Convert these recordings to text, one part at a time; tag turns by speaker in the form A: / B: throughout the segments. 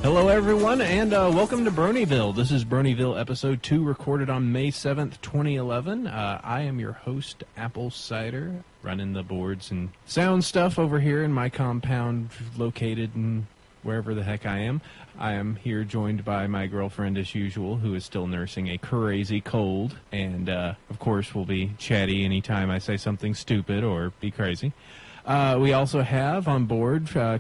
A: Hello, everyone, and welcome to Bronyville. This is Bronyville Episode 2, recorded on May 7th, 2011. I am your host, Apple Cider, running the boards and sound stuff over here in my compound located in wherever the heck I am. I am here joined by my girlfriend, as usual, who is still nursing a crazy cold, and, of course, will be chatty anytime I say something stupid or be crazy. We also have on board, for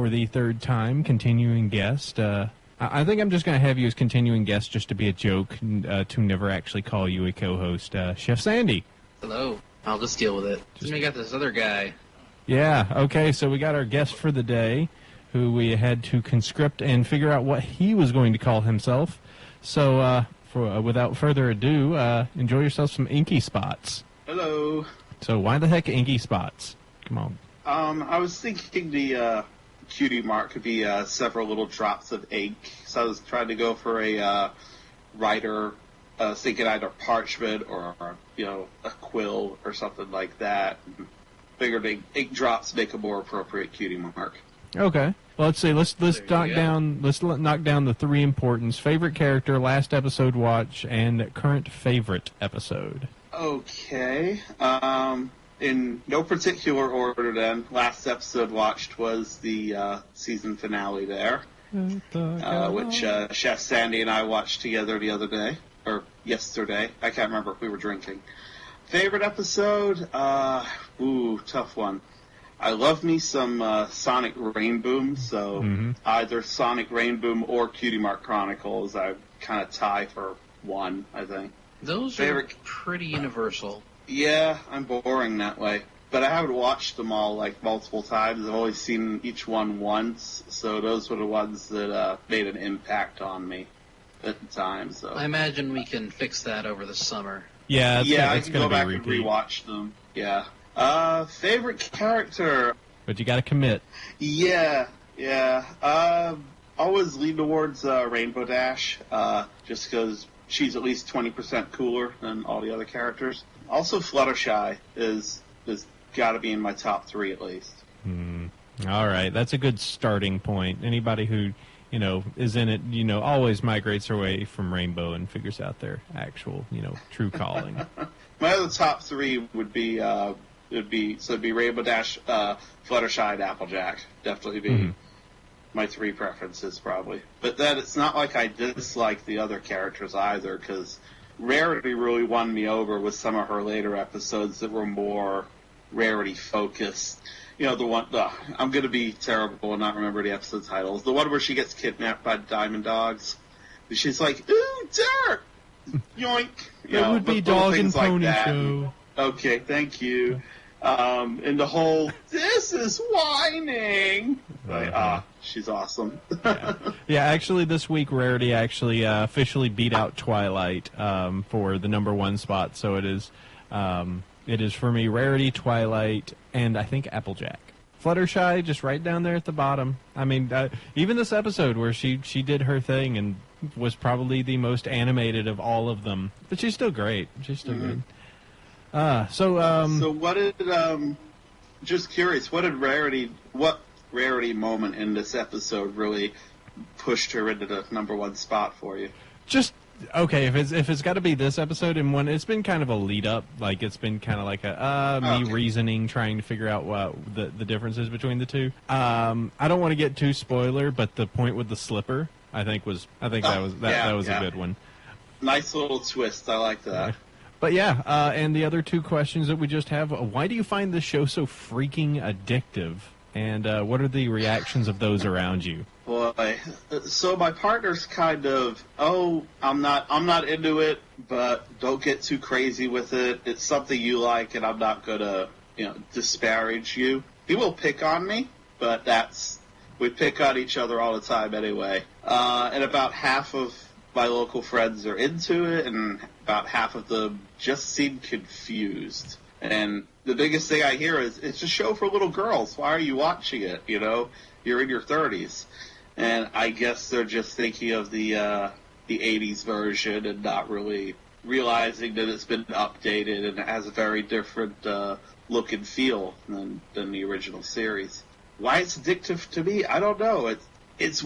A: the third time, continuing guest. I think I'm just going to have you as continuing guest just to be a joke, to never actually call you a co-host. Chef Sandy.
B: Hello. I'll just deal with it. Then we got this other guy.
A: Yeah, okay, so we got our guest for the day, who we had to conscript and figure out what he was going to call himself. So, without further ado, enjoy yourself some Inky Spots.
C: Hello.
A: So why the heck Inky Spots? Come on.
C: I was thinking the cutie mark could be several little drops of ink. So I was trying to go for a writer, thinking either parchment or a quill or something like that. Figured ink drops make a more appropriate cutie mark.
A: Okay. Well, let's see. Let's knock down the three importance: favorite character, last episode watch, and current favorite episode.
C: Okay. In no particular order, then, last episode watched was the season finale there, which Chef Sandy and I watched together the other day, or yesterday. I can't remember if we were drinking. Favorite episode? Tough one. I love me some Sonic Rainboom, so either Sonic Rainboom or Cutie Mark Chronicles. I kind of tie for one, I think.
B: Those are pretty universal.
C: Yeah, I'm boring that way. But I haven't watched them all, multiple times. I've only seen each one once, so those were the ones that made an impact on me at the time. So
B: I imagine we can fix that over the summer.
A: Yeah,
C: I can go back and rewatch them. Yeah. Favorite character?
A: But you gotta commit.
C: Yeah. Always lean towards Rainbow Dash, just because she's at least 20% cooler than all the other characters. Also, Fluttershy is got to be in my top 3 at least.
A: All right, that's a good starting point. Anybody who, is in it, always migrates away from Rainbow and figures out their actual, true calling.
C: My other top 3 would be it'd be Rainbow Dash, Fluttershy, and Applejack. Definitely be my 3 preferences, probably. But then it's not like I dislike the other characters either, because Rarity really won me over with some of her later episodes that were more Rarity-focused. The one... I'm going to be terrible and not remember the episode titles. The one where she gets kidnapped by Diamond Dogs. And she's like, ooh, dirt! Yoink!
A: That would be Dog and Pony Show.
C: Okay, thank you. And the whole, this is whining! She's awesome.
A: Yeah, actually, this week, Rarity actually officially beat out Twilight for the number 1 spot. So it is for me, Rarity, Twilight, and I think Applejack. Fluttershy, just right down there at the bottom. I mean, even this episode where she did her thing and was probably the most animated of all of them. But she's still great. She's still good.
C: So what did, just curious, what Rarity moment in this episode really pushed her into the number 1 spot for you?
A: Just, okay, if it's got to be this episode, and one, it's been kind of a lead up, it's been kind of like me reasoning, trying to figure out what the differences between the two. I don't want to get too spoiler, but the point with the slipper, that was a good one.
C: Nice little twist, I like that.
A: But yeah, and the other 2 questions that we just have, why do you find this show so freaking addictive? And what are the reactions of those around you?
C: Boy, so my partner's kind of, I'm not into it, but don't get too crazy with it. It's something you like, and I'm not gonna, disparage you. He will pick on me, but we pick on each other all the time anyway. And about half of my local friends are into it, and about half of them just seem confused. And the biggest thing I hear is, it's a show for little girls. Why are you watching it? You're in your 30s. And I guess they're just thinking of the 80s version and not really realizing that it's been updated and it has a very different look and feel than the original series. Why it's addictive to me, I don't know. It's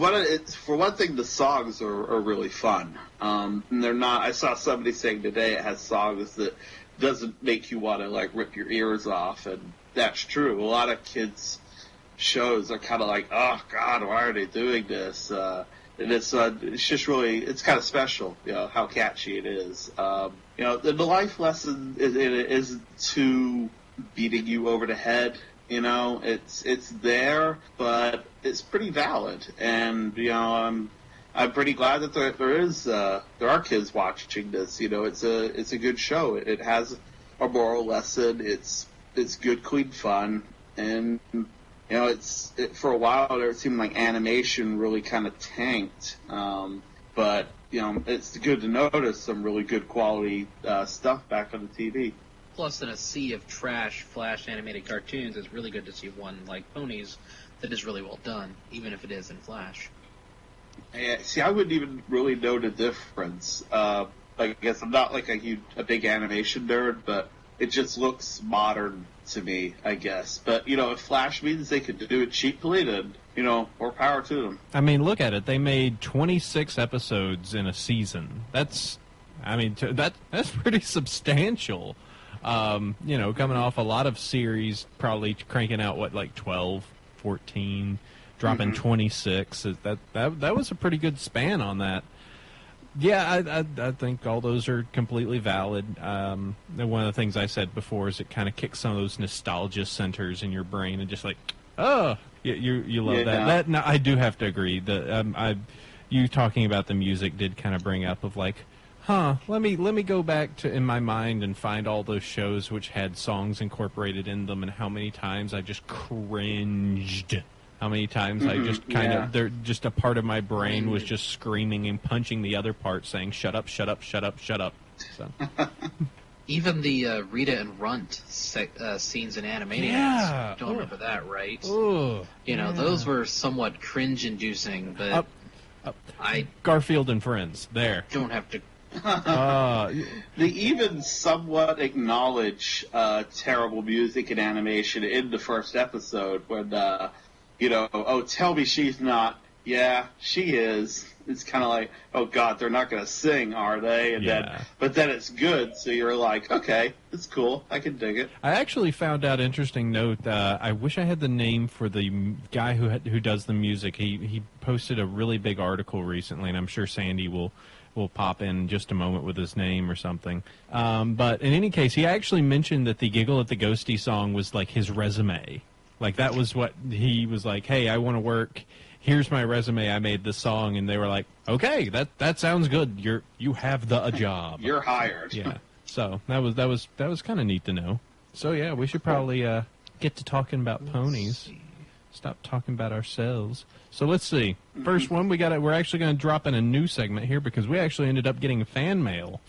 C: for one thing, the songs are really fun. And they're not. I saw somebody saying today it has songs that doesn't make you want to like rip your ears off, and that's true. A lot of kids shows are kind of like, oh God, why are they doing this? And it's just really, it's kind of special, how catchy it is. The life lesson isn't too beating you over the head. It's there, but it's pretty valid, and I'm pretty glad that there are kids watching this. It's a good show. It has a moral lesson. It's good, clean fun, and for a while there it seemed like animation really kind of tanked. But it's good to notice some really good quality stuff back on the TV.
B: Plus, in a sea of trash Flash animated cartoons, it's really good to see one like Ponies that is really well done, even if it is in Flash.
C: Yeah, see, I wouldn't even really know the difference. I guess I'm not like a big animation nerd, but it just looks modern to me, I guess. But, if Flash means they could do it cheaply, then, more power to them. I
A: mean, look at it. They made 26 episodes in a season. That's pretty substantial. Coming off a lot of series, probably cranking out, 12, 14, dropping 26. That was a pretty good span on that. Yeah, I think all those are completely valid. One of the things I said before is it kind of kicks some of those nostalgia centers in your brain and just like, oh, you love that. No, I do have to agree. You talking about the music did kind of bring up of like, let me go back to in my mind and find all those shows which had songs incorporated in them and how many times I just cringed. How many times I just they're just a part of my brain was just screaming and punching the other part saying, shut up, shut up, shut up, shut up. So.
B: Even the Rita and Runt scenes in Animaniacs. You don't remember that, right?
A: Ooh,
B: those were somewhat cringe-inducing, but
A: Garfield and Friends, there.
B: Don't have to...
C: They even somewhat acknowledge terrible music and animation in the first episode when, tell me she's not. Yeah, she is. It's kind of like, oh God, they're not going to sing, are they? But then it's good, so you're like, okay, it's cool. I can dig it.
A: I actually found out interesting note. I wish I had the name for the guy who does the music. He posted a really big article recently, and I'm sure Sandy will pop in just a moment with his name or something. But in any case, he actually mentioned that the Giggle at the Ghosty song was like his resume. Like that was what he was like, hey, I want to work. Here's my resume. I made this song. And they were like, okay, that sounds good. You have a job.
C: You're hired.
A: Yeah. So that was kind of neat to know. So yeah, we should probably get to talking about ponies. Stop talking about ourselves. So let's see. First one, we're actually going to drop in a new segment here because we actually ended up getting fan mail.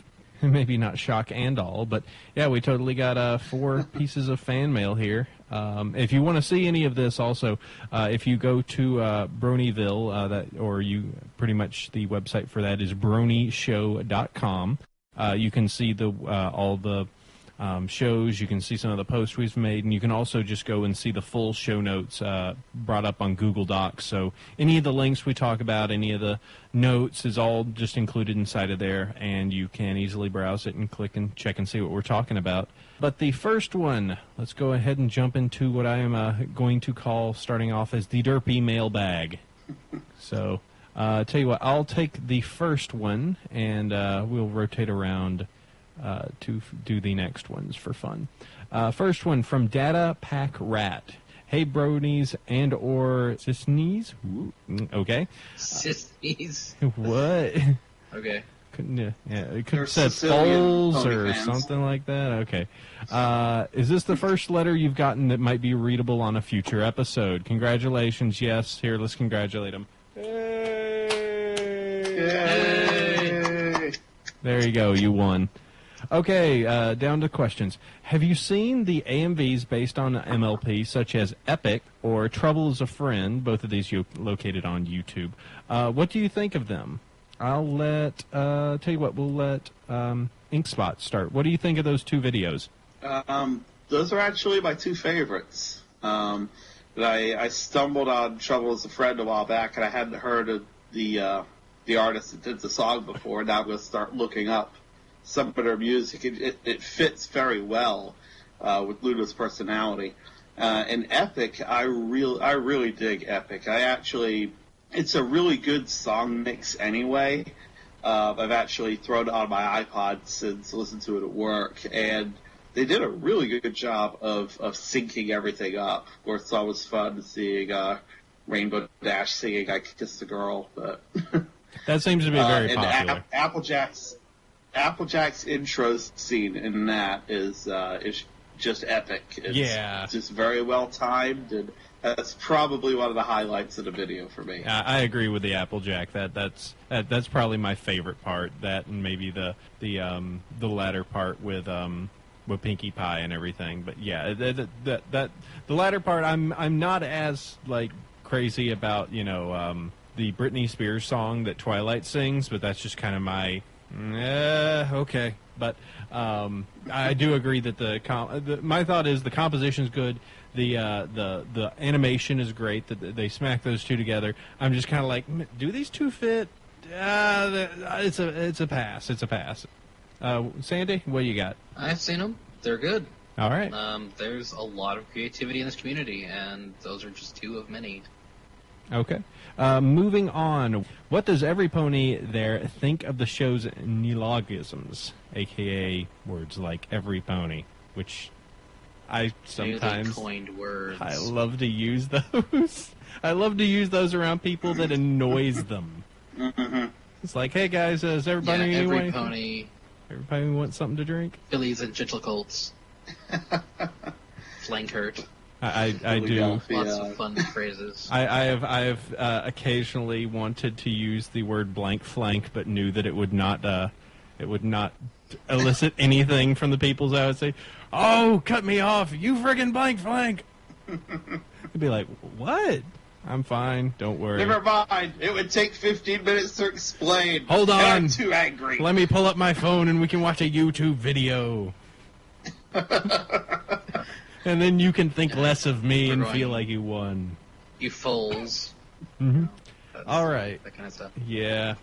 A: Maybe not shock and all, but yeah, we totally got 4 pieces of fan mail here. If you want to see any of this, also, if you go to Bronyville, pretty much the website for that is BronyShow.com. You can see all the shows. You can see some of the posts we've made, and you can also just go and see the full show notes brought up on Google Docs. So any of the links we talk about, any of the notes is all just included inside of there, and you can easily browse it and click and check and see what we're talking about. But the first one, let's go ahead and jump into what I am going to call, starting off as the derpy mailbag. So tell you what, I'll take the first one, and we'll rotate around to do the next ones for fun. First one from Data Pack Rat. Hey, bronies and or sisnees. Okay.
B: Sisnees.
A: What?
B: Okay.
C: They're
A: It could have said
C: Sicilian
A: foals
C: pony
A: or
C: fans.
A: something like that. Okay. Is this the first letter you've gotten that might be readable on a future episode? Congratulations. Yes. Here, let's congratulate him.
C: Yay!
A: There you go. You won. Okay, down to questions. Have you seen the AMVs based on MLP, such as Epic or Trouble is a Friend, both of these located on YouTube? What do you think of them? I'll tell you what, we'll let Inkspot start. What do you think of those 2 videos?
C: Those are actually my 2 favorites. And I stumbled on Trouble Is a Friend a while back, and I hadn't heard of the artist that did the song before. Now I'm going to start looking up some of their music. It fits very well with Luna's personality. And Epic, I really dig Epic. It's a really good song mix anyway. I've actually thrown it on my iPod since listened to it at work, and they did a really good job of syncing everything up. Of course, it's always fun seeing Rainbow Dash singing "I Kissed a Girl," but
A: that seems to be very popular.
C: Applejack's intro scene in that is just epic. It's just very well timed, and that's probably one of the highlights of the video for me.
A: I agree with the Applejack. That's probably my favorite part. That and maybe the latter part with Pinkie Pie and everything. But yeah, the latter part I'm not as like crazy about. The Britney Spears song that Twilight sings, but that's just kind of my okay. But I do agree that my thought is the composition's good. The animation is great. That they smack those two together. I'm just kind of like, do these two fit? It's a pass. It's a pass. Sandy, what do you got?
B: I've seen them. They're good.
A: All right.
B: There's a lot of creativity in this community, and those are just two of many.
A: Okay. Moving on. What does every pony there think of the show's neologisms, a.k.a. words like every pony, which I sometimes
B: coined words.
A: I love to use those. I love to use those around people that annoys them.
C: Mm-hmm.
A: It's like, hey guys, is everybody
B: every pony?
A: Everybody wants something to drink?
B: Fillies and gentle colts. Flank hurt.
A: I do.
B: Lots of fun phrases.
A: I have occasionally wanted to use the word blank flank, but knew that it would not elicit anything from the peoples. I would say, "Oh, cut me off, you friggin' blank flank." They'd be like, "What? I'm fine. Don't worry."
C: Never mind. It would take 15 minutes to explain.
A: Hold on.
C: I'm too angry.
A: Let me pull up my phone and we can watch a YouTube video. And then you can think less of me and feel like you won.
B: You fools.
A: Mm-hmm. All right.
B: That kind of stuff.
A: Yeah.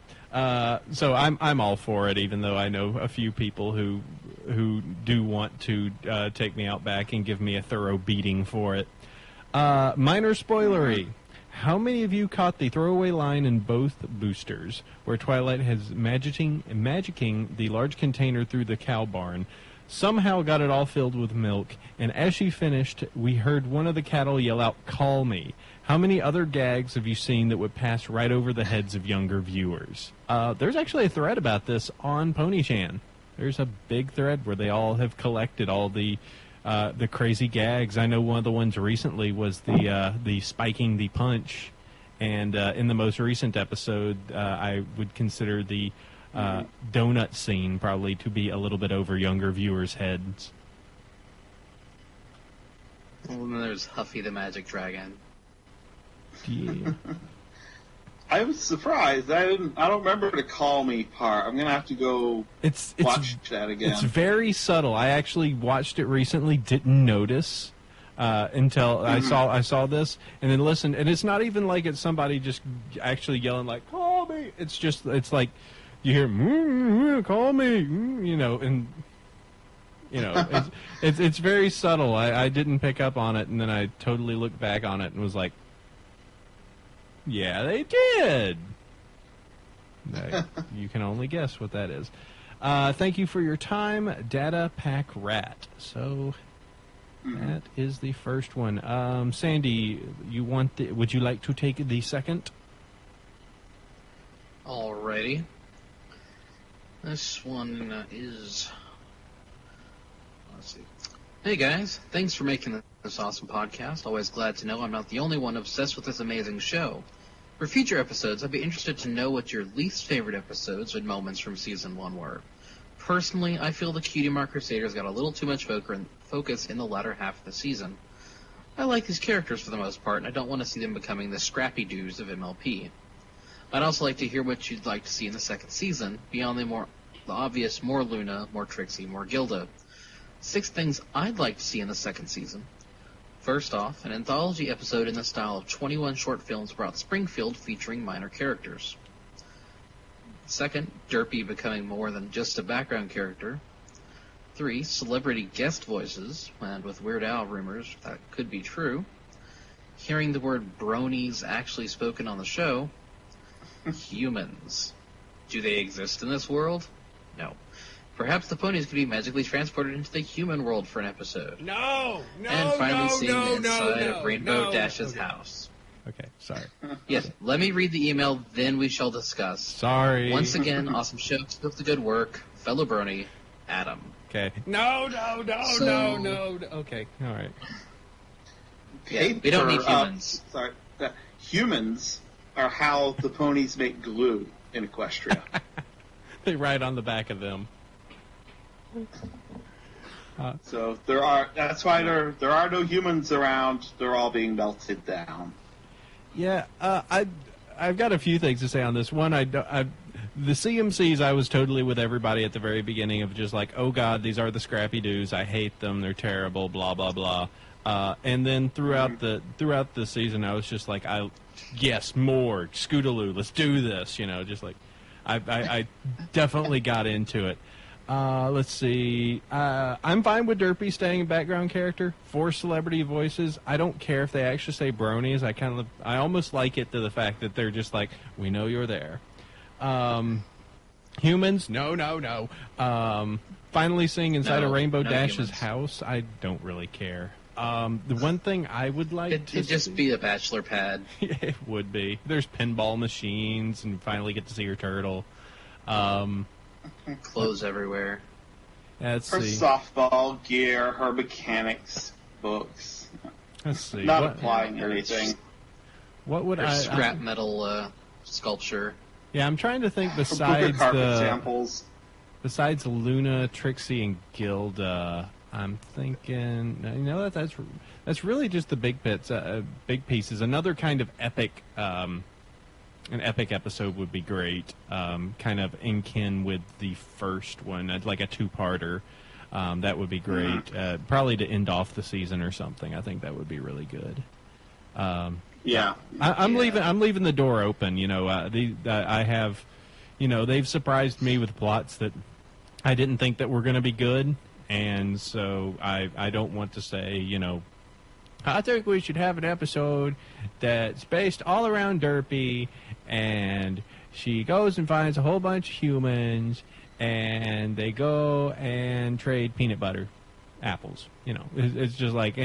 A: So I'm all for it, even though I know a few people who do want to take me out back and give me a thorough beating for it. Minor spoilery. How many of you caught the throwaway line in both boosters, where Twilight has magicking the large container through the cow barn, somehow got it all filled with milk, and as she finished, we heard one of the cattle yell out, "Call me." How many other gags have you seen that would pass right over the heads of younger viewers? There's actually a thread about this on PonyChan. There's a big thread where they all have collected all the crazy gags. I know one of the ones recently was the spiking the punch, and in the most recent episode, I would consider the donut scene probably to be a little bit over younger viewers' heads.
B: Well, then there's Huffy the Magic Dragon.
A: Yeah.
C: I was surprised. I don't remember the "call me" part. I'm gonna have to go watch that again.
A: It's very subtle. I actually watched it recently. Didn't notice until I saw this, and then listened. And it's not even like it's somebody just actually yelling like "call me." It's like you hear "call me," and it's very subtle. I didn't pick up on it, and then I totally looked back on it and was like, yeah, they did. You can only guess what that is. Thank you for your time, Data Pack Rat. So that is the first one. Sandy, would you like to take the second?
B: Alrighty. This one is... Let's see. Hey guys, thanks for making this awesome podcast. Always glad to know I'm not the only one obsessed with this amazing show. For future episodes, I'd be interested to know what your least favorite episodes and moments from Season 1 were. Personally, I feel the Cutie Mark Crusaders got a little too much focus in the latter half of the season. I like these characters for the most part, and I don't want to see them becoming the scrappy-doos of MLP. I'd also like to hear what you'd like to see in the second season, beyond the obvious more Luna, more Trixie, more Gilda. 6 things I'd like to see in the second season. First off, an anthology episode in the style of 21 short films about Springfield featuring minor characters. Second, Derpy becoming more than just a background character. 3, celebrity guest voices, and with Weird Al rumors, that could be true. Hearing the word bronies actually spoken on the show. Humans. Do they exist in this world? No. Perhaps the ponies could be magically transported into the human world for an episode. And finally seeing the inside of Rainbow Dash's house.
A: Okay, sorry.
B: Yes, let me read the email, then we shall discuss.
A: Sorry.
B: Once again, awesome show. Keep up the good work. Fellow Brony, Adam.
A: Okay. No. Okay, all right.
B: Yeah, we don't need humans.
C: Humans are how the ponies make glue in Equestria.
A: They ride on the back of them.
C: So that's why there are no humans around. They're all being melted down.
A: Yeah, I've got a few things to say on this. One, the CMCs, I was totally with everybody at the very beginning of just like, oh God, these are the scrappy dudes. I hate them. They're terrible. Blah blah blah. And then throughout the season, I was just like, yes, more Scootaloo. Let's do this. Just like I definitely got into it. Let's see. I'm fine with Derpy staying a background character for celebrity voices. I don't care if they actually say bronies. I almost like it to the fact that they're just like, we know you're there. Humans, no. Finally seeing inside a Rainbow Dash's house, I don't really care. The one thing I would like
B: It'd just be a bachelor pad.
A: It would be. There's pinball machines, and finally get to see her turtle.
B: Clothes everywhere.
C: Her softball gear, her mechanics books.
A: Let's see.
C: Not applying anything.
A: What would
B: her
A: I...
B: scrap metal sculpture.
A: Yeah, I'm tryring to think
C: besides samples.
A: Besides Luna, Trixie, and Gilda, I'm thinking, that's really just the big pieces. Another kind of epic, an epic episode would be great. Kind of in kin with the first one, like a two-parter. That would be great. Mm-hmm. Probably to end off the season or something. I think that would be really good.
C: Yeah,
A: I'm leaving the door open. I have, they've surprised me with plots that I didn't think that were going to be good, and so I don't want to say, I think we should have an episode that's based all around Derpy, and she goes and finds a whole bunch of humans, and they go and trade peanut butter apples. It's just like,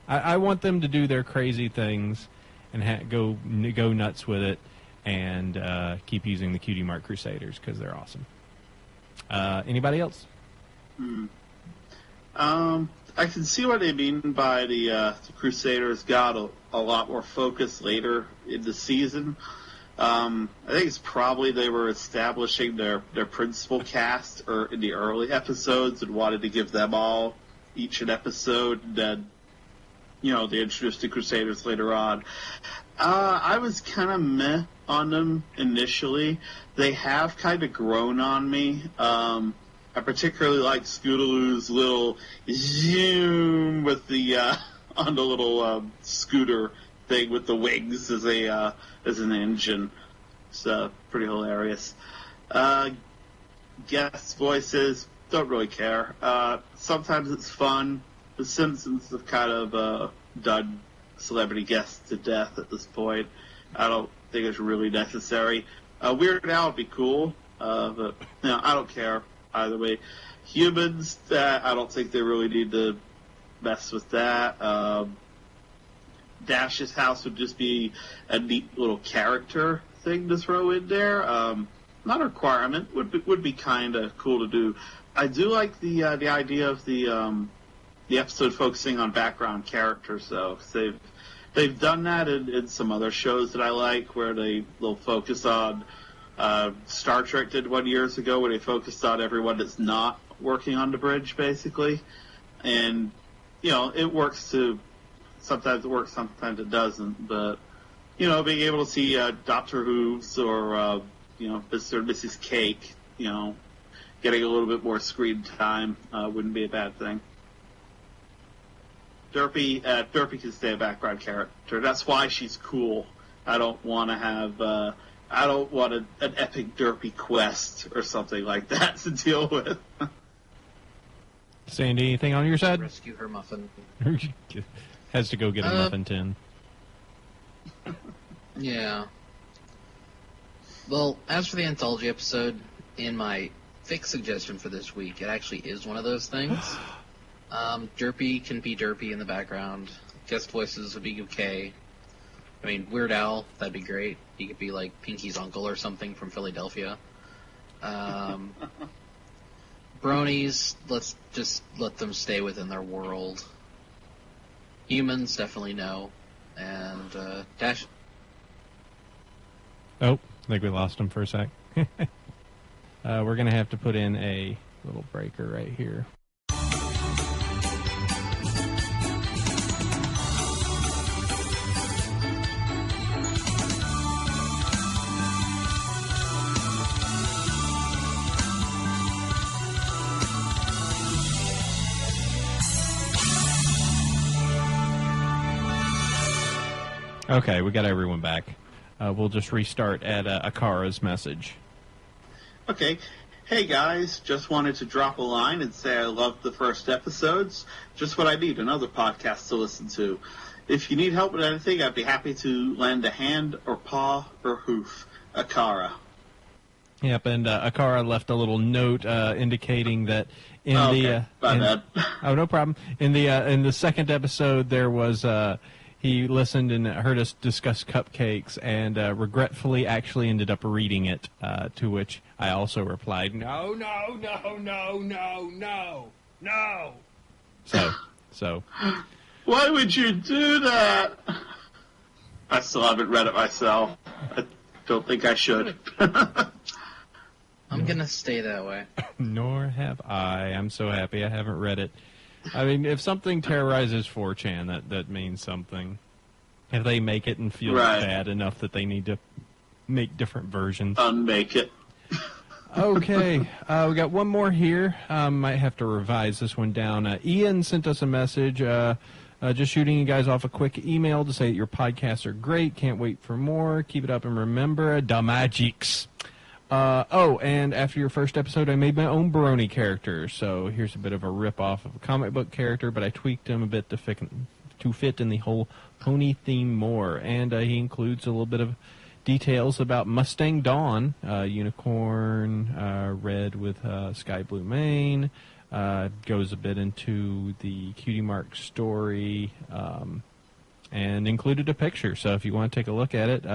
A: I want them to do their crazy things and go nuts with it, and keep using the Cutie Mark Crusaders because they're awesome. Anybody else?
C: I can see what they mean by the Crusaders got a lot more focus later in the season. I think it's probably they were establishing their principal cast in the early episodes and wanted to give them all each an episode, and then they introduced the Crusaders later on. I was kind of meh on them initially. They have kind of grown on me. I particularly like Scootaloo's little zoom with the on the little scooter thing with the wings as an engine. It's pretty hilarious. Guest voices, don't really care. Sometimes it's fun. The Simpsons have kind of done celebrity guests to death at this point. I don't think it's really necessary. Weird Al would be cool, but I don't care either way. Humans, I don't think they really need to mess with that. Dash's house would just be a neat little character thing to throw in there. Not a requirement. Would be kind of cool to do. I do like the idea of the episode focusing on background characters, though. They've done that in some other shows that I like, where they'll focus on. Star Trek did 1 year ago, where they focused on everyone that's not working on the bridge, basically. And it works to. Sometimes it works, sometimes it doesn't. But being able to see Doctor Who's or Mr. and Mrs. Cake, getting a little bit more screen time wouldn't be a bad thing. Derpy can stay a background character. That's why she's cool. I don't want to have I don't want an epic Derpy quest or something like that to deal with.
A: Sandy, anything on your side?
B: Rescue her muffin.
A: Has to go get a muffin tin.
B: Yeah. Well, as for the anthology episode, in my fix suggestion for this week, it actually is one of those things. Derpy can be Derpy in the background. Guest voices would be okay. I mean, Weird Al, that'd be great. He could be like Pinky's uncle or something from Philadelphia. Bronies, let's just let them stay within their world. Humans, definitely no. And Dash.
A: Oh, I think we lost him for a sec. We're going to have to put in a little breaker right here. Okay, we got everyone back. We'll just restart at Akara's message.
C: Okay. Hey guys, just wanted to drop a line and say I loved the first episodes. Just what I need, another podcast to listen to. If you need help with anything, I'd be happy to lend a hand or paw or hoof. Akara.
A: Yep, and Akara left a little note indicating that in
C: My bad.
A: Oh, no problem. In the second episode, there was he listened and heard us discuss cupcakes, and regretfully actually ended up reading it. To which I also replied, "No, no, no, no, no, no, no." So.
C: Why would you do that? I still haven't read it myself. I don't think I should.
B: I'm gonna stay that way.
A: Nor have I. I'm so happy I haven't read it. I mean, if something terrorizes 4chan, that means something. If they make it and feel bad enough that they need to make different versions.
C: Unmake it.
A: Okay, we got one more here. Might have to revise this one down. Ian sent us a message. Just shooting you guys off a quick email to say that your podcasts are great. Can't wait for more. Keep it up and remember, da magics. And after your first episode, I made my own Brony character. So here's a bit of a rip-off of a comic book character, but I tweaked him a bit to fit in the whole pony theme more. And he includes a little bit of details about Mustang Dawn, unicorn, red with sky blue mane. Goes a bit into the Cutie Mark story, and included a picture. So if you want to take a look at it,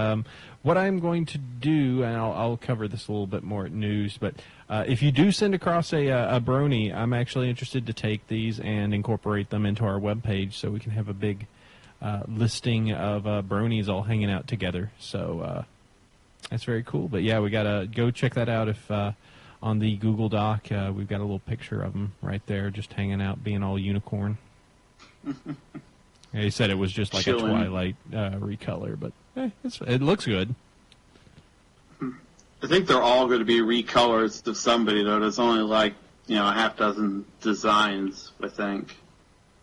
A: what I'm going to do, and I'll cover this a little bit more at news, but if you do send across a Brony, I'm actually interested to take these and incorporate them into our webpage so we can have a big listing of Bronies all hanging out together. So that's very cool. But yeah, we got to go check that out if... on the Google Doc, we've got a little picture of him right there, just hanging out, being all unicorn. He said it was just like a Twilight recolor, but it looks good.
C: I think they're all going to be recolors of somebody, though. There's only like, a half dozen designs, I think.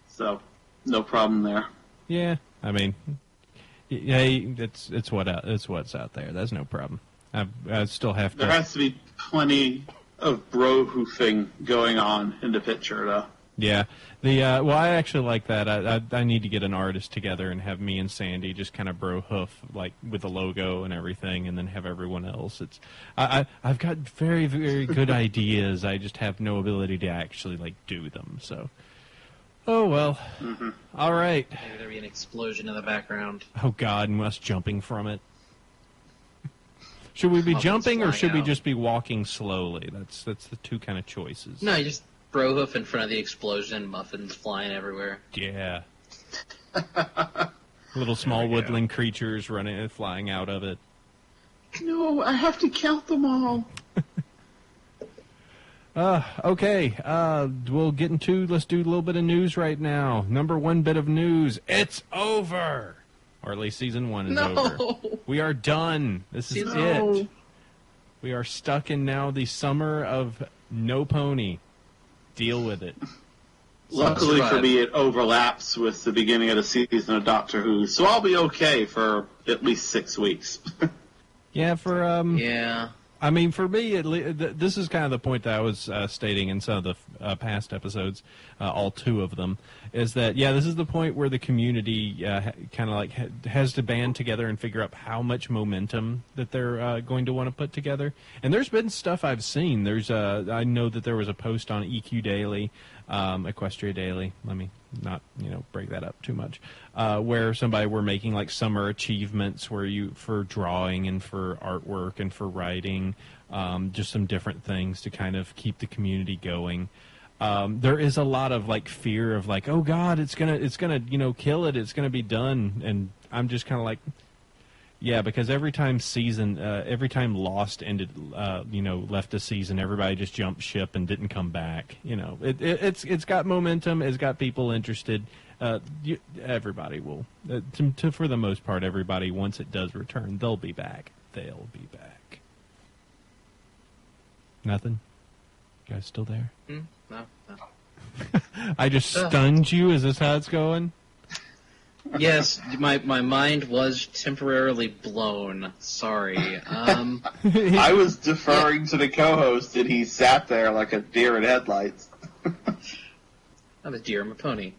C: So, no problem there.
A: Yeah, I mean, it's what's out there. That's no problem. I still have to...
C: There has to be plenty of bro hoofing going on in the picture, though.
A: Yeah. Well, I actually like that. I need to get an artist together and have me and Sandy just kind of bro hoof, like, with the logo and everything, and then have everyone else. I've got very, very good ideas. I just have no ability to actually, like, do them, so... Oh, well. Mm-hmm. All right.
B: Maybe there'll be an explosion in the background.
A: Oh, God, and us jumping from it. Should we be jumping, or should we just be walking slowly? That's the two kind of choices.
B: No, you just bro hoof in front of the explosion, muffins flying everywhere.
A: Yeah. Little small woodland creatures flying out of it.
C: No, I have to count them all.
A: Okay, let's do a little bit of news right now. Number one bit of news, it's over! Or at least season 1 is over. We are done. This is it. We are stuck in now the summer of no pony. Deal with it.
C: Luckily for me, it overlaps with the beginning of the season of Doctor Who, so I'll be okay for at least 6 weeks.
A: Yeah,
B: Yeah.
A: I mean, for me, this is kind of the point that I was stating in some of the past episodes, all 2 of them, is that, yeah, this is the point where the community kind of like has to band together and figure out how much momentum that they're going to want to put together. And there's been stuff I've seen. I know that there was a post on EQ Daily, Equestria Daily, let me not, break that up too much, where somebody were making like summer achievements where for drawing and for artwork and for writing, just some different things to kind of keep the community going. There is a lot of like fear of like, oh God, it's gonna kill it. It's gonna be done. And I'm just kind of like, yeah, because every time Lost ended, left a season, everybody just jumped ship and didn't come back. It's got momentum. It's got people interested. Everybody will, for the most part, everybody, once it does return, they'll be back. They'll be back. Nothing? You guys still there?
B: No.
A: I just stunned you? Is this how it's going?
B: Yes, my mind was temporarily blown. Sorry.
C: I was deferring to the co-host, and he sat there like a deer in headlights.
B: I'm a deer, I'm a pony.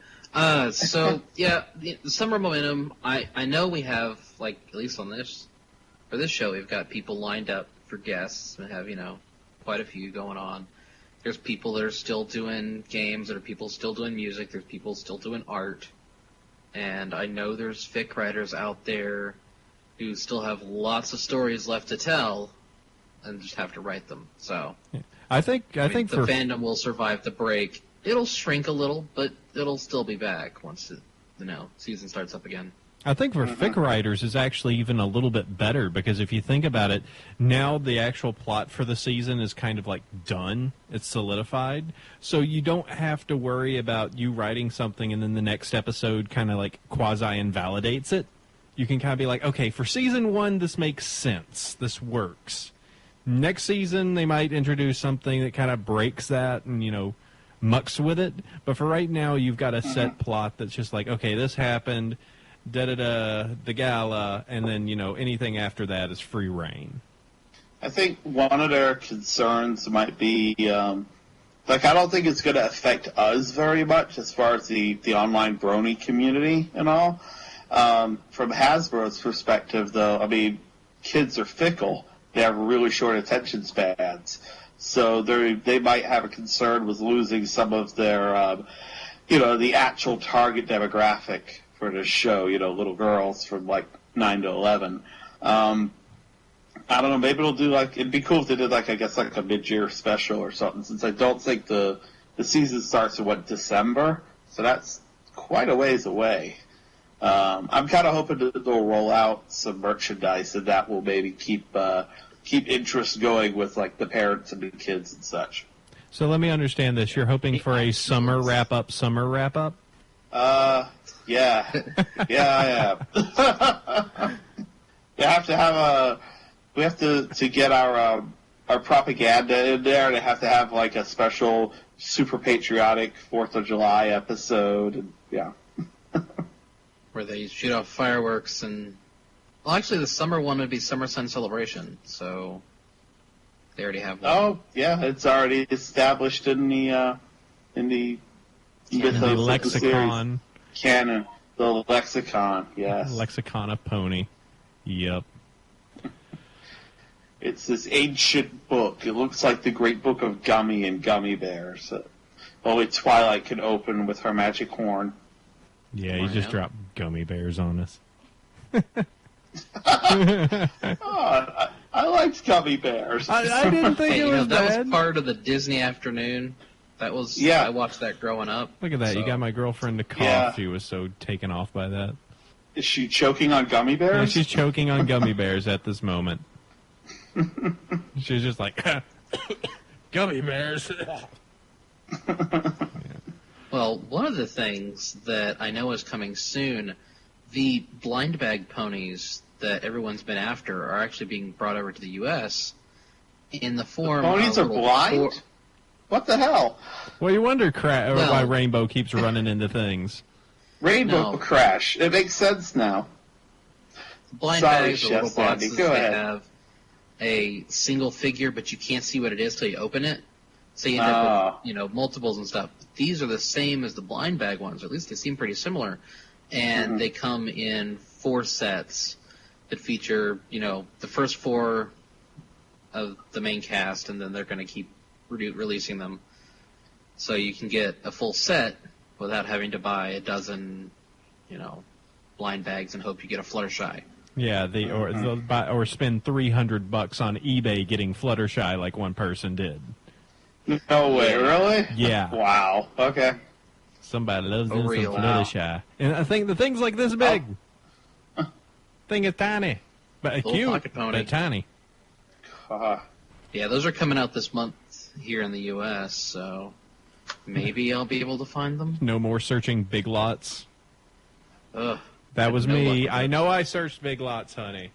B: So, yeah, the summer momentum, I know we have, like, at least for this show, we've got people lined up for guests. We have, quite a few going on. There's people that are still doing games. There are people still doing music. There's people still doing art. And I know there's fic writers out there who still have lots of stories left to tell and just have to write them. So
A: I think
B: the fandom will survive the break. It'll shrink a little, but it'll still be back once the season starts up again.
A: I think for fic writers is actually even a little bit better, because if you think about it, now the actual plot for the season is kind of like done. It's solidified. So you don't have to worry about you writing something and then the next episode kind of like quasi-invalidates it. You can kind of be like, okay, for season 1, this makes sense. This works. Next season, they might introduce something that kind of breaks that and, mucks with it. But for right now, you've got a set plot that's just like, okay, this happened, da-da-da, the gala, and then, anything after that is free reign.
C: I think one of their concerns might be, I don't think it's going to affect us very much as far as the online Brony community and all. From Hasbro's perspective, though, I mean, kids are fickle. They have really short attention spans. So they might have a concern with losing some of their, the actual target demographic for this show, little girls from like 9 to 11. I don't know, maybe it'll do it'd be cool if they did a mid-year special or something, since I don't think the season starts in December, so that's quite a ways away. I'm kind of hoping that they'll roll out some merchandise and that will maybe keep interest going with the parents and the kids and such.
A: So let me understand this. You're hoping for a summer wrap-up?
C: Yeah, I am. We have to get our propaganda in there. They have to have a special super patriotic 4th of July episode, and yeah.
B: Where they shoot off fireworks and, well, actually the summer one would be Summer Sun Celebration, so they already have one.
C: Oh yeah, it's already established in the
A: lexicon.
C: Canon, the lexicon, yes.
A: Lexicon of Pony. Yep.
C: It's this ancient book. It looks like the Great Book of Gummy and Gummy Bears. Only Twilight can open with her magic horn.
A: Yeah, you just dropped gummy bears on us.
C: I liked gummy bears.
A: I didn't think it was
B: that
A: bad.
B: was part of the Disney afternoon. That was, I watched that growing up.
A: Look at that. So. You got my girlfriend to cough. Yeah. She was so taken off by that.
C: Is she choking on gummy bears?
A: Yeah, she's choking on gummy bears at this moment. She's just like, gummy bears.
B: Yeah. Well, one of the things that I know is coming soon, the blind bag ponies that everyone's been after are actually being brought over to the U.S. in the form
C: the ponies
B: of
C: are blind? What the hell?
A: Well, you wonder why Rainbow keeps running into things.
C: Rainbow Crash. It makes sense now.
B: Blind bags are little boxes. They have a single figure, but you can't see what it is till you open it. So you end up with, multiples and stuff. These are the same as the blind bag ones, or at least they seem pretty similar. And they come in 4 sets that feature, the first 4 of the main cast, and then they're going to keep releasing them. So you can get a full set without having to buy a dozen, blind bags and hope you get a Fluttershy.
A: Yeah, or spend $300 on eBay getting Fluttershy like one person did.
C: No way, really?
A: Yeah.
C: Wow. Okay.
A: Somebody loves them some Fluttershy. And I think the thing's like this big. Thing is tiny. But cute, but tiny.
B: Yeah, those are coming out this month here in the U.S., so maybe I'll be able to find them.
A: No more searching Big Lots.
B: Ugh.
A: That was me. I know I searched Big Lots, honey.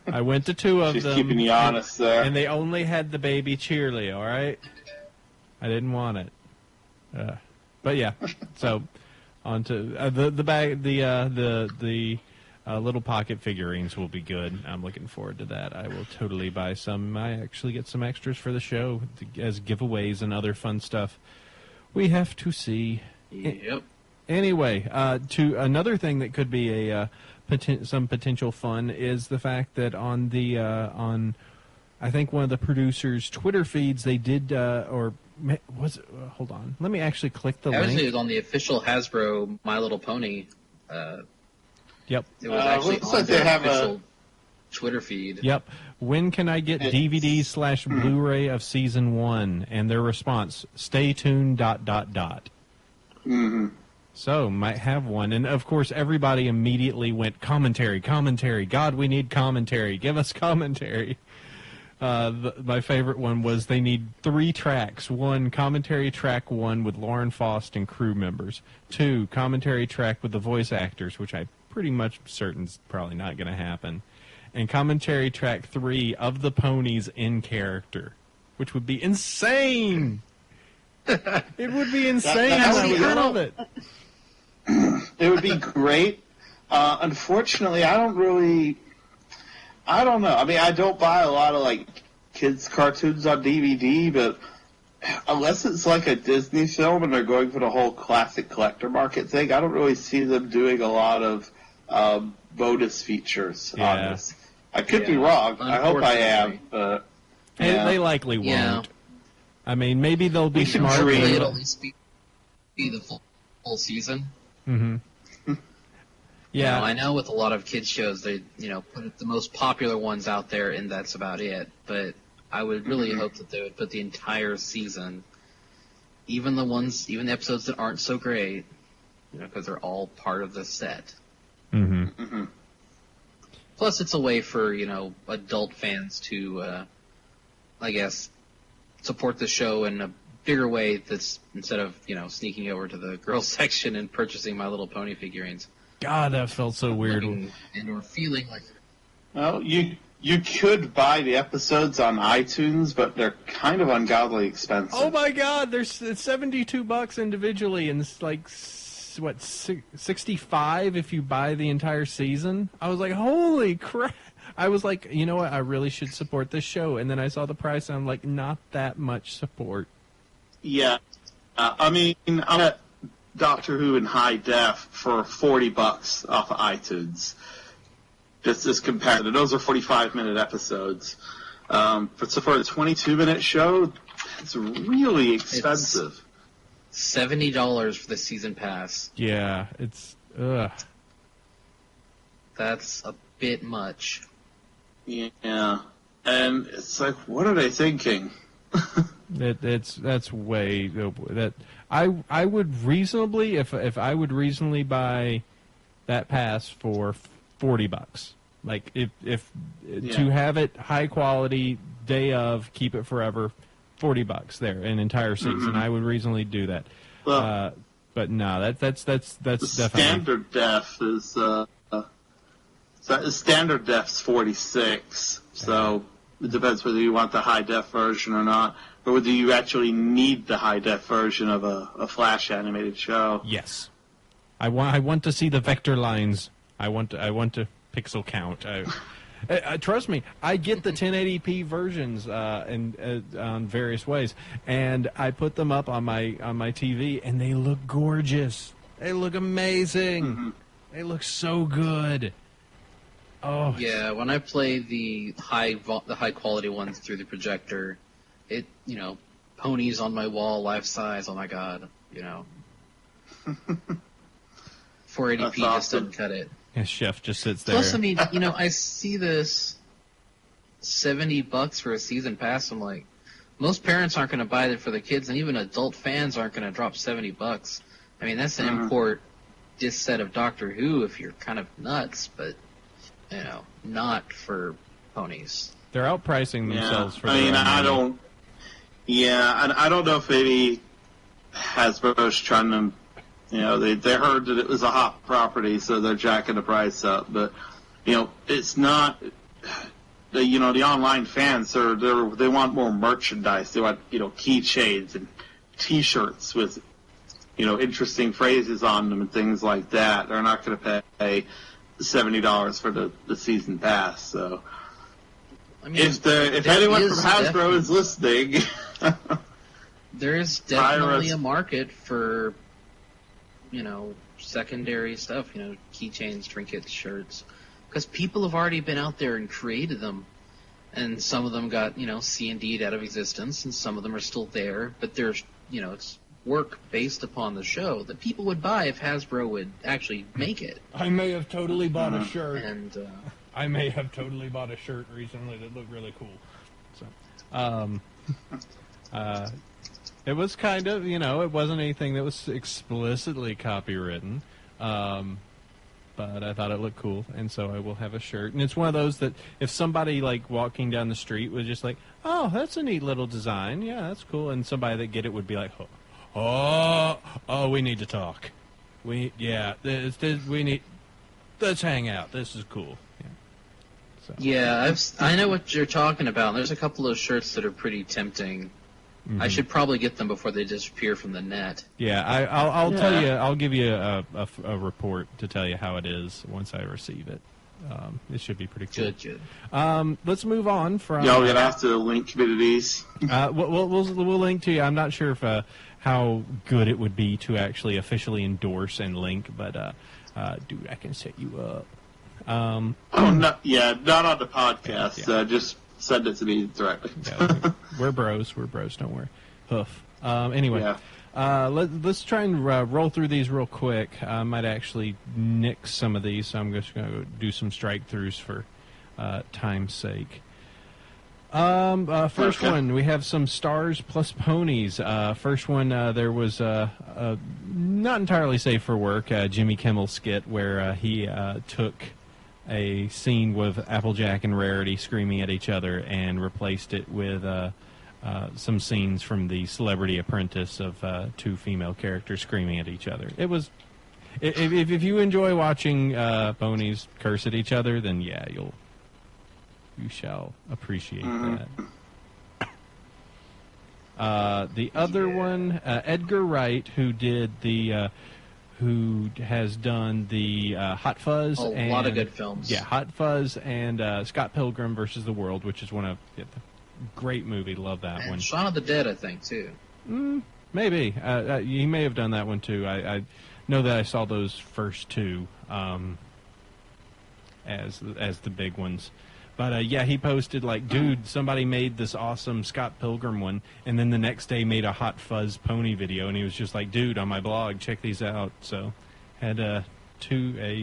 A: I went to 2 of them.
C: Just keeping you honest there.
A: And they only had the baby Cheerly, all right? I didn't want it. But yeah, so on to the little pocket figurines will be good. I'm looking forward to that. I will totally buy some. I actually get some extras for the show as giveaways and other fun stuff. We have to see.
B: Yep.
A: Anyway, to another thing that could be some potential fun is the fact that on the I think one of the producers' Twitter feeds they did hold on, let me actually click the link.
B: It was on the official Hasbro My Little Pony.
A: Yep.
B: It was actually on their official Twitter feed.
A: Yep. When can I get DVD/Blu-ray of season 1? And their response: stay tuned. ...
C: Mm-hmm.
A: So, might have one. And, of course, everybody immediately went, commentary. God, we need commentary. Give us commentary. My favorite one was they need 3 tracks. 1, commentary track 1 with Lauren Faust and crew members. 2, commentary track with the voice actors, which I'm pretty much certain is probably not going to happen. And commentary track 3 of the ponies in character, which would be insane. It would be insane. I would love it.
C: It would be great. Unfortunately, I don't know. I mean, I don't buy a lot of kids' cartoons on DVD, but unless it's like a Disney film and they're going for the whole classic collector market thing, I don't really see them doing a lot of bonus features on this. I could be wrong. I hope I am, but
A: they likely won't. Yeah. I mean, maybe they'll be smart.
B: It'll at least be the full season.
A: Mm-hmm. Yeah,
B: I know with a lot of kids shows, they put the most popular ones out there, and that's about it. But I would really hope that they would put the entire season, even the episodes that aren't so great, because they're all part of the set.
A: Mm-hmm.
C: Mm-hmm.
B: Plus, it's a way for adult fans to, I guess, support the show in a bigger way. That's instead of sneaking over to the girls section and purchasing My Little Pony figurines.
A: God, that felt so weird.
B: Or feeling like.
C: Well, you could buy the episodes on iTunes, but they're kind of ungodly expensive.
A: Oh my God, it's $72 individually, and it's like what, 65 if you buy the entire season. I was like, holy crap! I was like, you know what? I really should support this show. And then I saw the price, and I'm like, not that much support.
C: Yeah, I mean, I'm at Doctor Who in high def for $40 off of iTunes. Just compared to those are 45-minute episodes. But so for a 22-minute show, it's really expensive.
B: It's $70 for the season pass.
A: Yeah, it's
B: That's a bit much.
C: Yeah, and it's like, what are they thinking?
A: That's way that I would reasonably if I would reasonably buy that pass for $40. Like if to have it high quality, day of, keep it forever, $40 there, an entire season.
C: Mm-hmm.
A: I would reasonably do that.
C: Well,
A: but no, that's definitely
C: standard def is standard def's 46. So it depends whether you want the high-def version or not, or whether you actually need the high-def version of a Flash animated show.
A: Yes. I want to see the vector lines. I want to pixel count. Trust me, I get the 1080p versions on various ways, and I put them up on my TV, and they look gorgeous. They look amazing. Mm-hmm. They look so good. Oh
B: yeah, when I play the high quality ones through the projector, ponies on my wall, life size. Oh my god, 480p just doesn't cut it.
A: Yeah, Chef just sits there.
B: Plus, I mean, I see this $70 for a season pass. I'm like, most parents aren't going to buy it for the kids, and even adult fans aren't going to drop $70. I mean, that's an import disc set of Doctor Who if you're kind of nuts, but not for ponies.
A: They're outpricing themselves for.
C: I mean, I don't. Yeah, and I don't know if maybe Hasbro's trying to. They heard that it was a hot property, so they're jacking the price up. But it's not. The online fans they want more merchandise. They want keychains and T-shirts with interesting phrases on them and things like that. They're not going to pay $70 for the season pass. So, I mean, if anyone from Hasbro is listening,
B: there is definitely a market for secondary stuff. Keychains, trinkets, shirts, because people have already been out there and created them, and some of them got C&D'd out of existence, and some of them are still there. But there's it's work based upon the show that people would buy if Hasbro would actually make it.
A: I may have totally bought a shirt.
B: And
A: I may have totally bought a shirt recently that looked really cool. So, it was kind of, it wasn't anything that was explicitly copywritten, but I thought it looked cool, and so I will have a shirt. And it's one of those that if somebody, walking down the street was just like, oh, that's a neat little design, yeah, that's cool, and somebody that get it would be like, oh, we need to talk. We need, let's hang out. This is cool.
B: Yeah, I know what you're talking about. There's a couple of shirts that are pretty tempting. Mm-hmm. I should probably get them before they disappear from the net.
A: Yeah, I'll tell you. I'll give you a report to tell you how it is once I receive it. It should be pretty cool.
B: Good.
A: Let's move on from.
C: Y'all gonna have to link communities.
A: We'll link to you. I'm not sure if how good it would be to actually officially endorse and link, but dude, I can set you up.
C: Not on the podcast.
A: Yeah.
C: Just send it to me directly.
A: Yeah, we're bros. Don't worry. Hoof. Anyway, let's try and roll through these real quick. I might actually nix some of these, so I'm just going to do some strike-throughs for time's sake. First one, we have some stars plus ponies. First one, there was not entirely safe for work, Jimmy Kimmel skit where he took a scene with Applejack and Rarity screaming at each other and replaced it with some scenes from the Celebrity Apprentice of two female characters screaming at each other. It was, if you enjoy watching ponies curse at each other, then yeah, you shall appreciate that. The other one, Edgar Wright, who did the. Who has done the Hot Fuzz?
B: A lot of good films.
A: Yeah, Hot Fuzz and Scott Pilgrim versus the World, which is one of great movie. Love that one.
B: Shaun of the Dead, I think too.
A: Maybe he may have done that one too. I know that I saw those first two as the big ones. But, yeah, he posted, dude, somebody made this awesome Scott Pilgrim one, and then the next day made a Hot Fuzz pony video, and he was just like, dude, on my blog, check these out. So, had two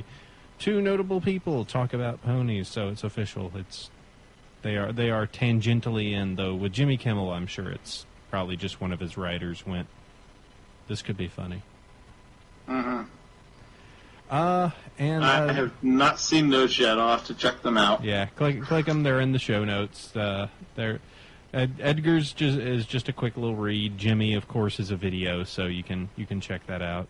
A: notable people talk about ponies, so it's official. They are tangentially in, though. With Jimmy Kimmel, I'm sure it's probably just one of his writers went, this could be funny. And
C: I have not seen those yet. I'll have to check them out.
A: Yeah, click them. They're in the show notes. Edgar's is just a quick little read. Jimmy, of course, is a video, so you can check that out.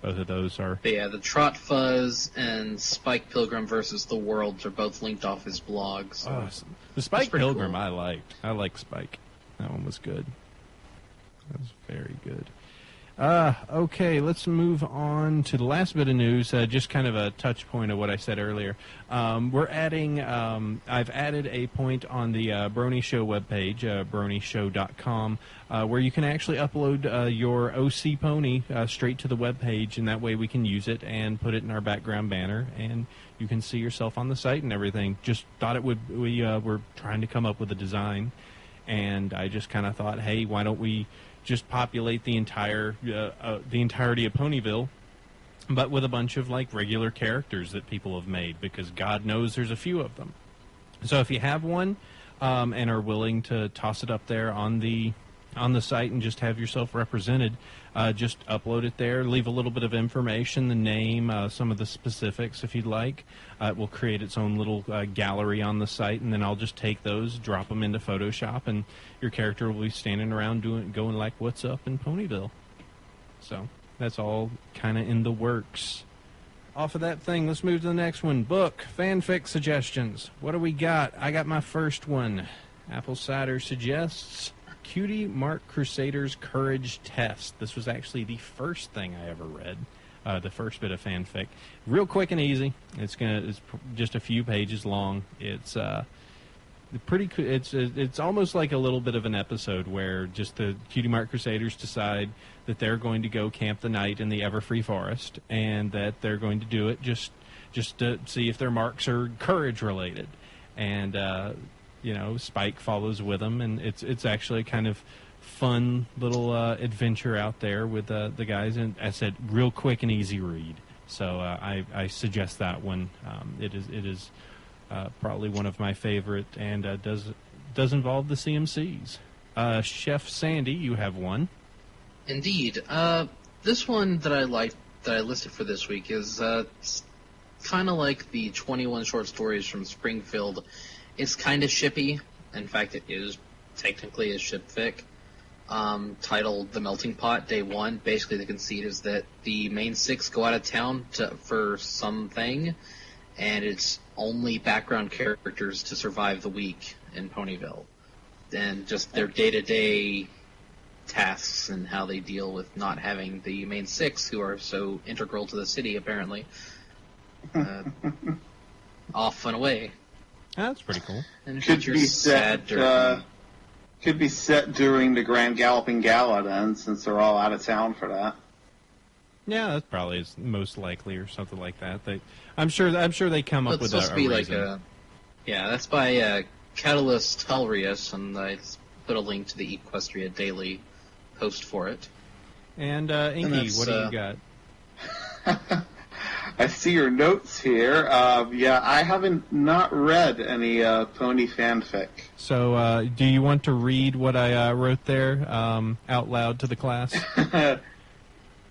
A: Both of those are...
B: But yeah, the Trot Fuzz and Spike Pilgrim versus the Worlds are both linked off his blog. So
A: awesome. The Spike Pilgrim
B: cool.
A: I liked. I like Spike. That one was good. That was very good. Okay, let's move on to the last bit of news, just kind of a touch point of what I said earlier. We're adding, I've added a point on the Brony Show webpage, bronyshow.com, where you can actually upload your OC pony straight to the webpage, and that way we can use it and put it in our background banner, and you can see yourself on the site and everything. Just thought we were trying to come up with a design, and I just kind of thought, hey, why don't we just populate the entirety of Ponyville, but with a bunch of like regular characters that people have made, because God knows there's a few of them. So if you have one and are willing to toss it up there on the site and just have yourself represented, just upload it there, leave a little bit of information, the name, some of the specifics if you'd like. It will create its own little gallery on the site, and then I'll just take those, drop them into Photoshop, and your character will be standing around going like, what's up in Ponyville? So that's all kind of in the works. Off of that thing, let's move to the next one. Book, fanfic suggestions. What do we got? I got my first one. Apple Cider suggests Cutie Mark Crusader's Courage Test. This was actually the first thing I ever read, the first bit of fanfic. Real quick and easy. It's just a few pages long. It's pretty. It's almost like a little bit of an episode where just the Cutie Mark Crusaders decide that they're going to go camp the night in the Everfree Forest, and that they're going to do it just to see if their marks are courage related, and Spike follows with them, and it's actually a kind of fun little adventure out there with the guys. And I said, real quick and easy read. So I suggest that one. It is probably one of my favorite, and does involve the CMCs. Chef Sandy, you have one.
B: Indeed. This one that I liked, that I listed for this week, is kind of like the 21 short stories from Springfield. It's kind of shippy. In fact, it is technically a shipfic. Titled The Melting Pot, Day 1. Basically, the conceit is that the main six go out of town for something, and it's only background characters to survive the week in Ponyville. And just their day-to-day tasks and how they deal with not having the main six, who are so integral to the city, apparently, off and away.
A: That's pretty cool.
B: And
C: could be set during the Grand Galloping Gala then, since they're all out of town for that.
A: Yeah, that probably is most likely, or something like that. I'm sure they come up with a reason.
B: That's by Catalyst Telrius, and I put a link to the Equestria Daily post for it.
A: And Inky, what do you got?
C: I see your notes here. I haven't not read any pony fanfic.
A: So, do you want to read what I wrote there out loud to the class?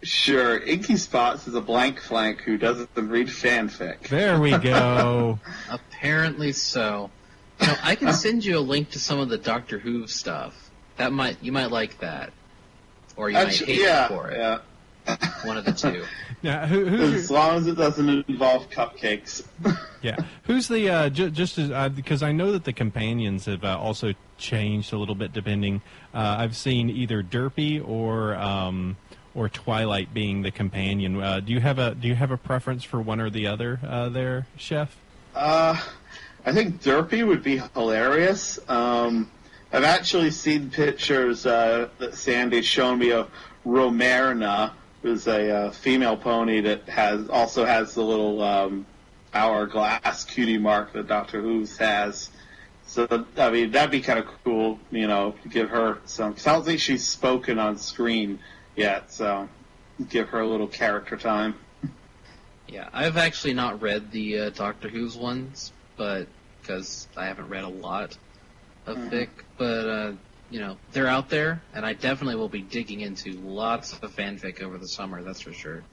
C: Sure. Inky Spots is a blank flank who doesn't read fanfic.
A: There we go.
B: Apparently so. I can send you a link to some of the Doctor Who stuff. You might like that, or you might hate it for it. Yeah. One of the two.
A: Now,
C: as long as it doesn't involve cupcakes.
A: Yeah. Who's the just as because I know that the companions have also changed a little bit depending. I've seen either Derpy or Twilight being the companion. Do you have a preference for one or the other there, Chef?
C: I think Derpy would be hilarious. I've actually seen pictures that Sandy's shown me of Romerna, who's a female pony that also has the little hourglass cutie mark that Doctor Who's has. So, I mean, that'd be kind of cool, to give her some... Cause I don't think she's spoken on screen yet, so give her a little character time.
B: Yeah, I've actually not read the Doctor Who's ones, but because I haven't read a lot of fic, but they're out there, and I definitely will be digging into lots of fanfic over the summer. That's for sure.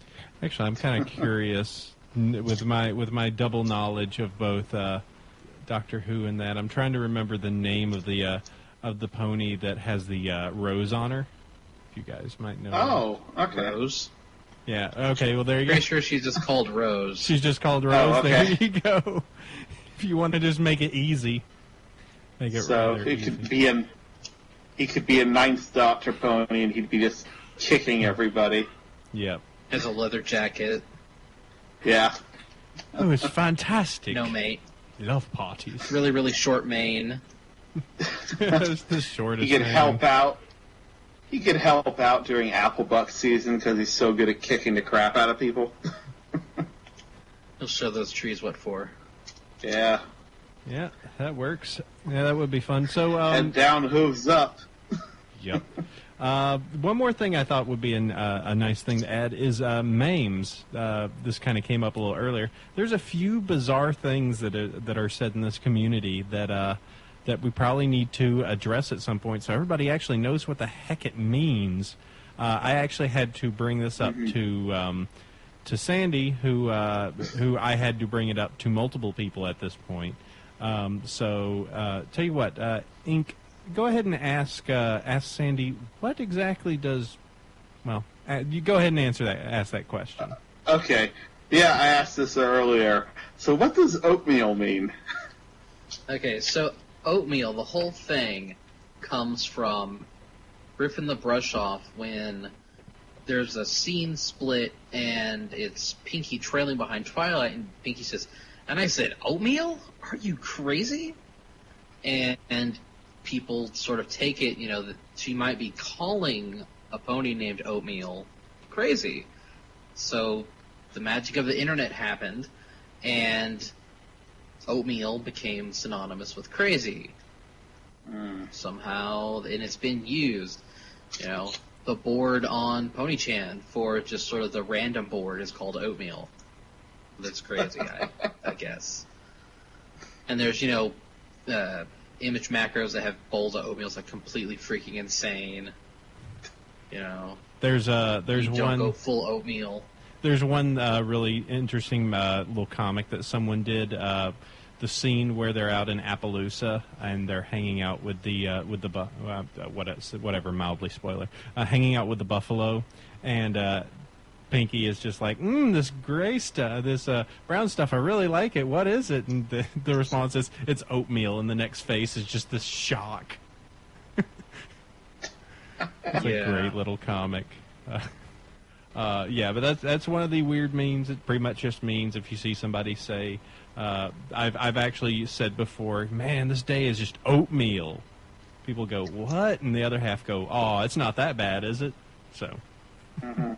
A: Actually, I'm kind of curious with my double knowledge of both Doctor Who and that. I'm trying to remember the name of the pony that has the rose on her. If you guys might know.
C: Oh, okay.
B: Rose.
A: Yeah. Okay. Well, there you go.
B: Pretty sure she's just called Rose.
A: She's just called Rose.
C: Oh, okay.
A: There you go. If you want to just make it easy, make it
C: So
A: rather
C: he
A: easy.
C: could be a ninth Doctor Pony, and he'd be just kicking everybody.
A: Yep.
B: Has a leather jacket.
C: Yeah.
A: Oh, it's fantastic.
B: No mate.
A: Love parties.
B: Really, really short mane.
A: It's the shortest.
C: He could
A: man.
C: help out. He could help out during Applebuck season because he's so good at kicking the crap out of people.
B: He'll show those trees what for.
C: Yeah.
A: Yeah, that works. Yeah, that would be fun. So,
C: Head down, hooves up.
A: Yep. One more thing I thought would be a nice thing to add is memes. This kind of came up a little earlier. There's a few bizarre things that are said in this community that we probably need to address at some point, so everybody actually knows what the heck it means. I actually had to bring this up to Sandy, who I had to bring it up to multiple people at this point. So tell you what, Ink. Go ahead and ask Sandy, what exactly does... Well, you go ahead and ask that question.
C: Okay. Yeah, I asked this earlier. So what does oatmeal mean?
B: Okay, so oatmeal, the whole thing, comes from ripping the brush off when there's a scene split and it's Pinky trailing behind Twilight, and Pinky says, and I said, oatmeal? Are you crazy? And people sort of take it, that she might be calling a pony named Oatmeal crazy. So the magic of the internet happened, and oatmeal became synonymous with crazy. Somehow, and it's been used. The board on Pony-chan for just sort of the random board is called Oatmeal. That's crazy, I guess. And there's, image macros that have bowls of oatmeal is like completely freaking insane.
A: There's
B: you
A: one.
B: Don't go full oatmeal.
A: There's one really interesting little comic that someone did. The scene where they're out in Appaloosa and they're hanging out with whatever mildly spoiler, hanging out with the buffalo, and Pinky is just like, this gray stuff, this brown stuff, I really like it. What is it? And the response is, it's oatmeal, and the next face is just this shock. It's a great little comic. Yeah, but that's one of the weird memes. It pretty much just means if you see somebody say, I've actually said before, man, this day is just oatmeal. People go, what? And the other half go, oh, it's not that bad, is it? So.
C: Mm-hmm.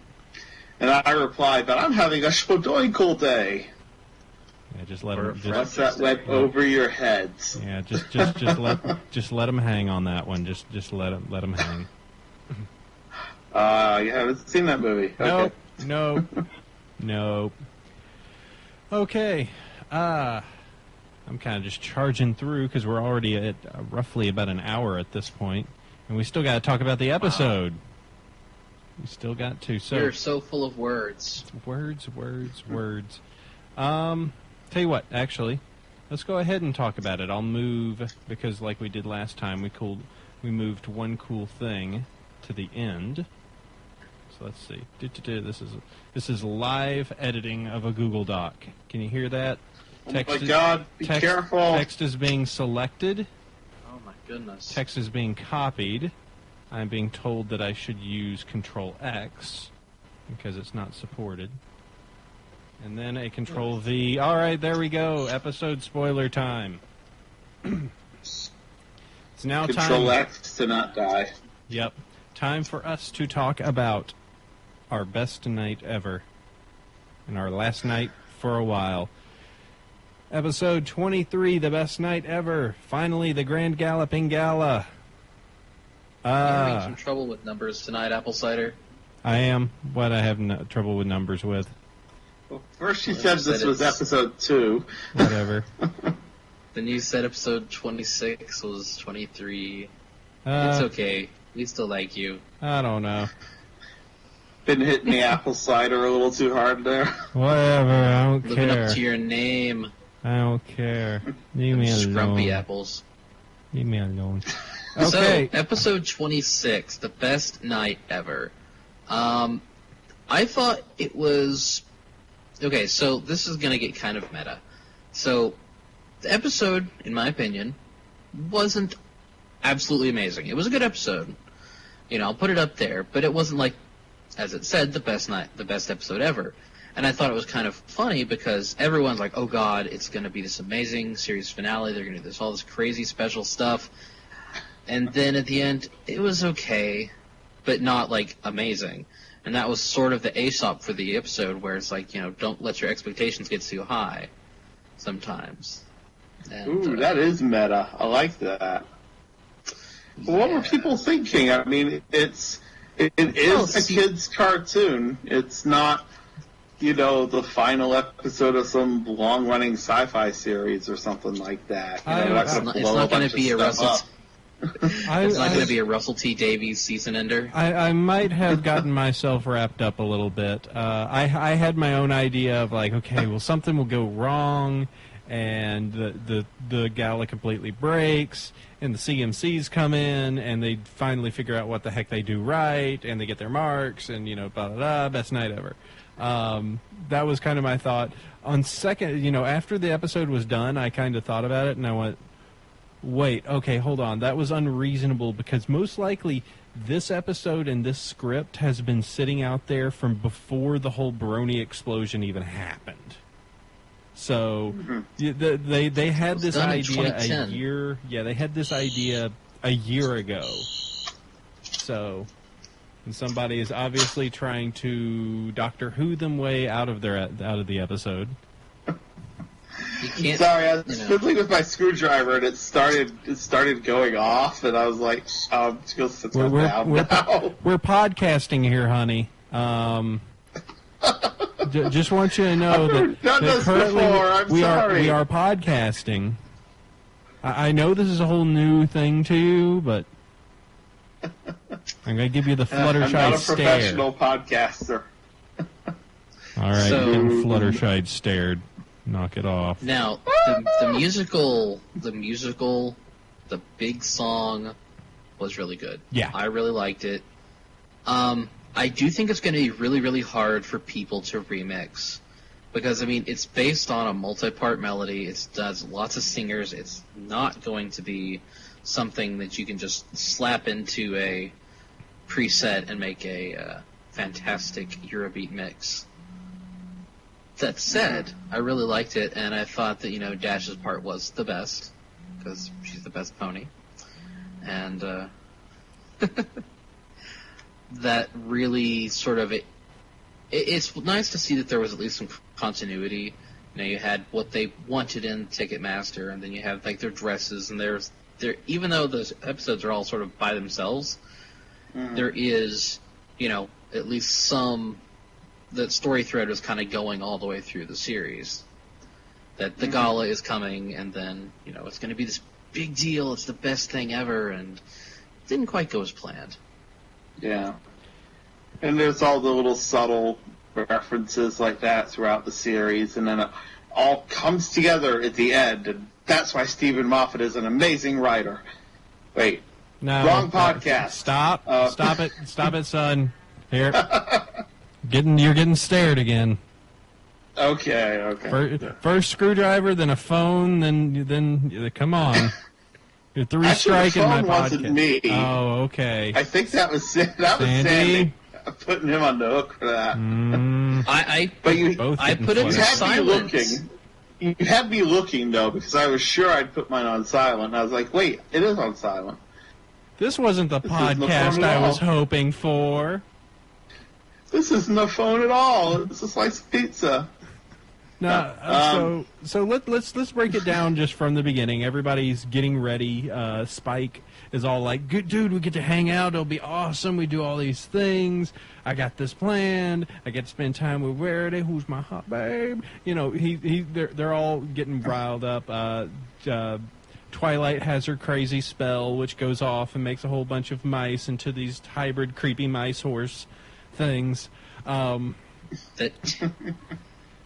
C: And I replied, but I'm having a shodoinkle day.
A: Yeah, just let them.
C: Press that web over your heads.
A: Yeah, just let them hang on that one. Just let them hang.
C: You haven't seen that movie. Okay.
A: Nope. Okay. I'm kind of just charging through because we're already at roughly about an hour at this point, and we still got to talk about the episode. We still got to. So
B: you're so full of words.
A: Words. Tell you what, actually, let's go ahead and talk about it. I'll move because, like we did last time, we moved one cool thing to the end. So let's see. This is live editing of a Google Doc. Can you hear that?
C: Oh my God! Be careful.
A: Text is being selected.
B: Oh my goodness.
A: Text is being copied. I'm being told that I should use Control X because it's not supported. And then a Control V. All right, there we go. Episode spoiler time. It's now
C: Control X to not die.
A: Yep. Time for us to talk about our best night ever and our last night for a while. Episode 23, the best night ever. Finally, the Grand Galloping Gala.
B: You're having some trouble with numbers tonight, Apple Cider.
A: I am. What I have trouble with numbers with.
C: Well, first you said this was episode 2.
A: Whatever.
B: Then you said episode 26 was 23.
A: It's
B: it's okay. We still like you.
A: I don't know.
C: Been hitting the apple cider a little too hard there.
A: Whatever. I don't
B: Living
A: care.
B: up to your name.
A: I don't care. Leave me alone.
B: Scrumpy apples.
A: Leave me alone. Okay.
B: So, episode 26, the best night ever. I I thought it was... Okay, so this is going to get kind of meta. So, the episode, in my opinion, wasn't absolutely amazing. It was a good episode. You know, I'll put it up there, but it wasn't like, as it said, the best episode ever. And I thought it was kind of funny because everyone's like, oh god, it's going to be this amazing series finale, they're going to do all this crazy special stuff. And then at the end, it was okay, but not, like, amazing. And that was sort of the Aesop for the episode, where it's like, you know, don't let your expectations get too high sometimes. And,
C: ooh, that is meta. I like that. Well, what were people thinking? I mean, it is a kid's cartoon. It's not, you know, the final episode of some long-running sci-fi series or something like that. You know,
B: it's not going to be a Russell. It's not going to be a Russell T. Davies season ender.
A: I might have gotten myself wrapped up a little bit. I had my own idea of like, okay, well, something will go wrong, and the gala completely breaks, and the CMCs come in, and they finally figure out what the heck they do right, and they get their marks, and, you know, blah, blah, blah, best night ever. That was kind of my thought. On second, you know, after the episode was done, I kind of thought about it, and I went, wait, okay, hold on. That was unreasonable, because most likely this episode and this script has been sitting out there from before the whole Brony explosion even happened. So they had this idea a year. Yeah, they had this idea a year ago. So, and somebody is obviously trying to Doctor Who them way out of the episode.
C: Sorry, I was fiddling with my screwdriver and it started going off, and I was like, just go sit down now.
A: We're podcasting here, honey. Just want you to know that currently we are podcasting. I know this is a whole new thing to you, but I'm going to give you the Fluttershy stare.
C: I'm not a professional podcaster.
A: All right,
B: so,
A: you're getting Fluttershy stared. Knock it off.
B: Now, the musical, the big song was really good.
A: Yeah.
B: I really liked it. I do think it's going to be really, really hard for people to remix. Because, I mean, it's based on a multi-part melody. It does lots of singers. It's not going to be something that you can just slap into a preset and make a fantastic Eurobeat mix. That said, I really liked it, and I thought that, you know, Dash's part was the best, because she's the best pony. And, that really sort of... It's nice to see that there was at least some continuity. You know, you had what they wanted in Ticketmaster, and then you have, like, their dresses, and even though those episodes are all sort of by themselves, there is, you know, at least some... The story thread was kind of going all the way through the series. That the gala is coming, and then, you know, it's going to be this big deal, it's the best thing ever, and it didn't quite go as planned.
C: Yeah. And there's all the little subtle references like that throughout the series, and then it all comes together at the end, and that's why Stephen Moffat is an amazing writer. Wait.
A: No.
C: Wrong podcast.
A: Stop. Stop it. Stop it, son. Here. You're getting stared again.
C: Okay.
A: First screwdriver, then a phone, then come on. You're three striking my podcast.
C: Wasn't me.
A: Oh, okay.
C: I think that was Sandy. I'm putting him on the hook for that.
B: I put it to silence.
C: You had me looking, though, because I was sure I'd put mine on silent. I was like, wait, it is on silent.
A: This wasn't the podcast I was hoping for.
C: This isn't a phone at all. It's a slice of pizza.
A: No, so let's break it down just from the beginning. Everybody's getting ready. Spike is all like, "Good dude, we get to hang out. It'll be awesome. We do all these things. I got this planned. I get to spend time with Verity, who's my hot babe." You know, they're all getting riled up. Twilight has her crazy spell, which goes off and makes a whole bunch of mice into these hybrid creepy mice horse things.
B: The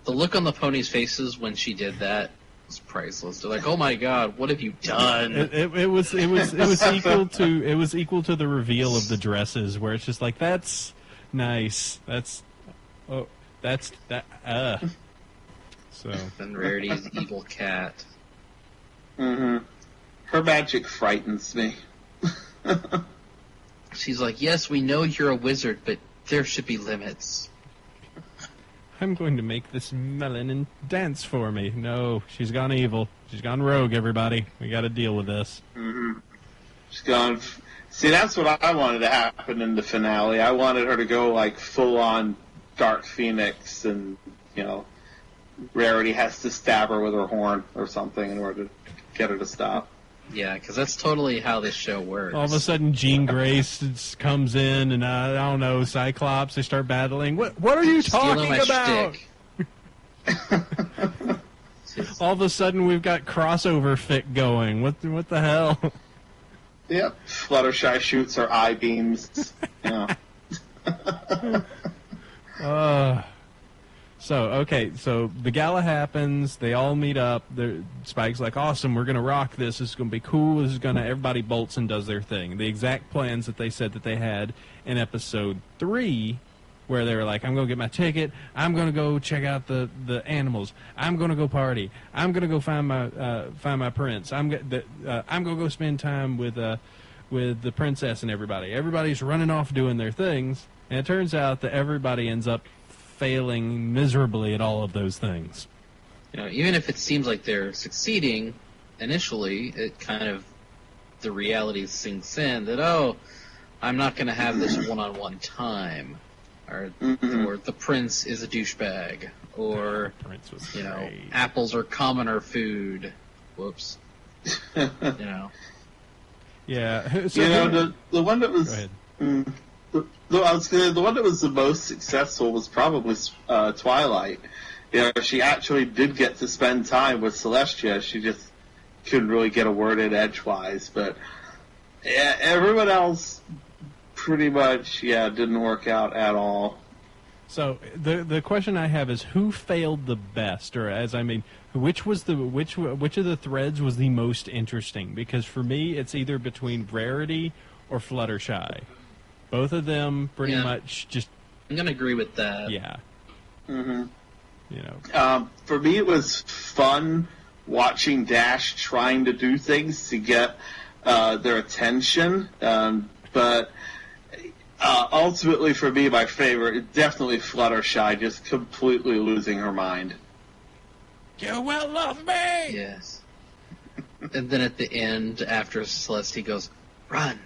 B: look on the ponies' faces when she did that was priceless. They're like, "Oh my God, what have you done?"
A: It was equal to the reveal of the dresses, where it's just like, that's nice. Oh, that's that. So.
B: And Rarity's evil cat.
C: Mm-hmm. Her magic frightens me.
B: She's like, yes, we know you're a wizard, but there should be limits.
A: I'm going to make this melon and dance for me. No, she's gone evil. She's gone rogue, everybody. We got to deal with this.
C: Mm-hmm. She's gone... See, that's what I wanted to happen in the finale. I wanted her to go, like, full-on Dark Phoenix, and, you know, Rarity has to stab her with her horn or something in order to get her to stop.
B: Yeah, because that's totally how this show works.
A: All of a sudden, Jean Grace comes in, and I don't know, Cyclops. They start battling. What are you talking about? All of a sudden, we've got crossover fic going. What the hell?
C: Yep. Fluttershy shoots her eye beams. Yeah.
A: So the gala happens. They all meet up. Spike's like, awesome, we're going to rock this. This is going to be cool. Everybody bolts and does their thing. The exact plans that they said that they had in episode 3, where they were like, I'm going to get my ticket. I'm going to go check out the animals. I'm going to go party. I'm going to go find my prince. I'm going to go spend time with the princess and everybody. Everybody's running off doing their things, and it turns out that everybody ends up failing miserably at all of those things.
B: You know, even if it seems like they're succeeding initially, it kind of, the reality sinks in that, oh, I'm not going to have this one-on-one time, or the prince is a douchebag, or, you know, apples are commoner food. Whoops. You know.
A: Yeah. So
C: you know, the one that was... The one that was the most successful was probably Twilight. You know, she actually did get to spend time with Celestia. She just couldn't really get a word in edgewise. But yeah, everyone else pretty much, didn't work out at all.
A: So the question I have is, who failed the best, or which of the threads was the most interesting? Because for me, it's either between Rarity or Fluttershy. Both of them pretty much just...
B: I'm going to agree with that.
A: Yeah.
C: Mm-hmm.
A: You know.
C: For me, it was fun watching Dash trying to do things to get their attention. But ultimately, for me, my favorite is definitely Fluttershy just completely losing her mind.
A: You will love me!
B: Yes. And then at the end, after Celestia goes, run!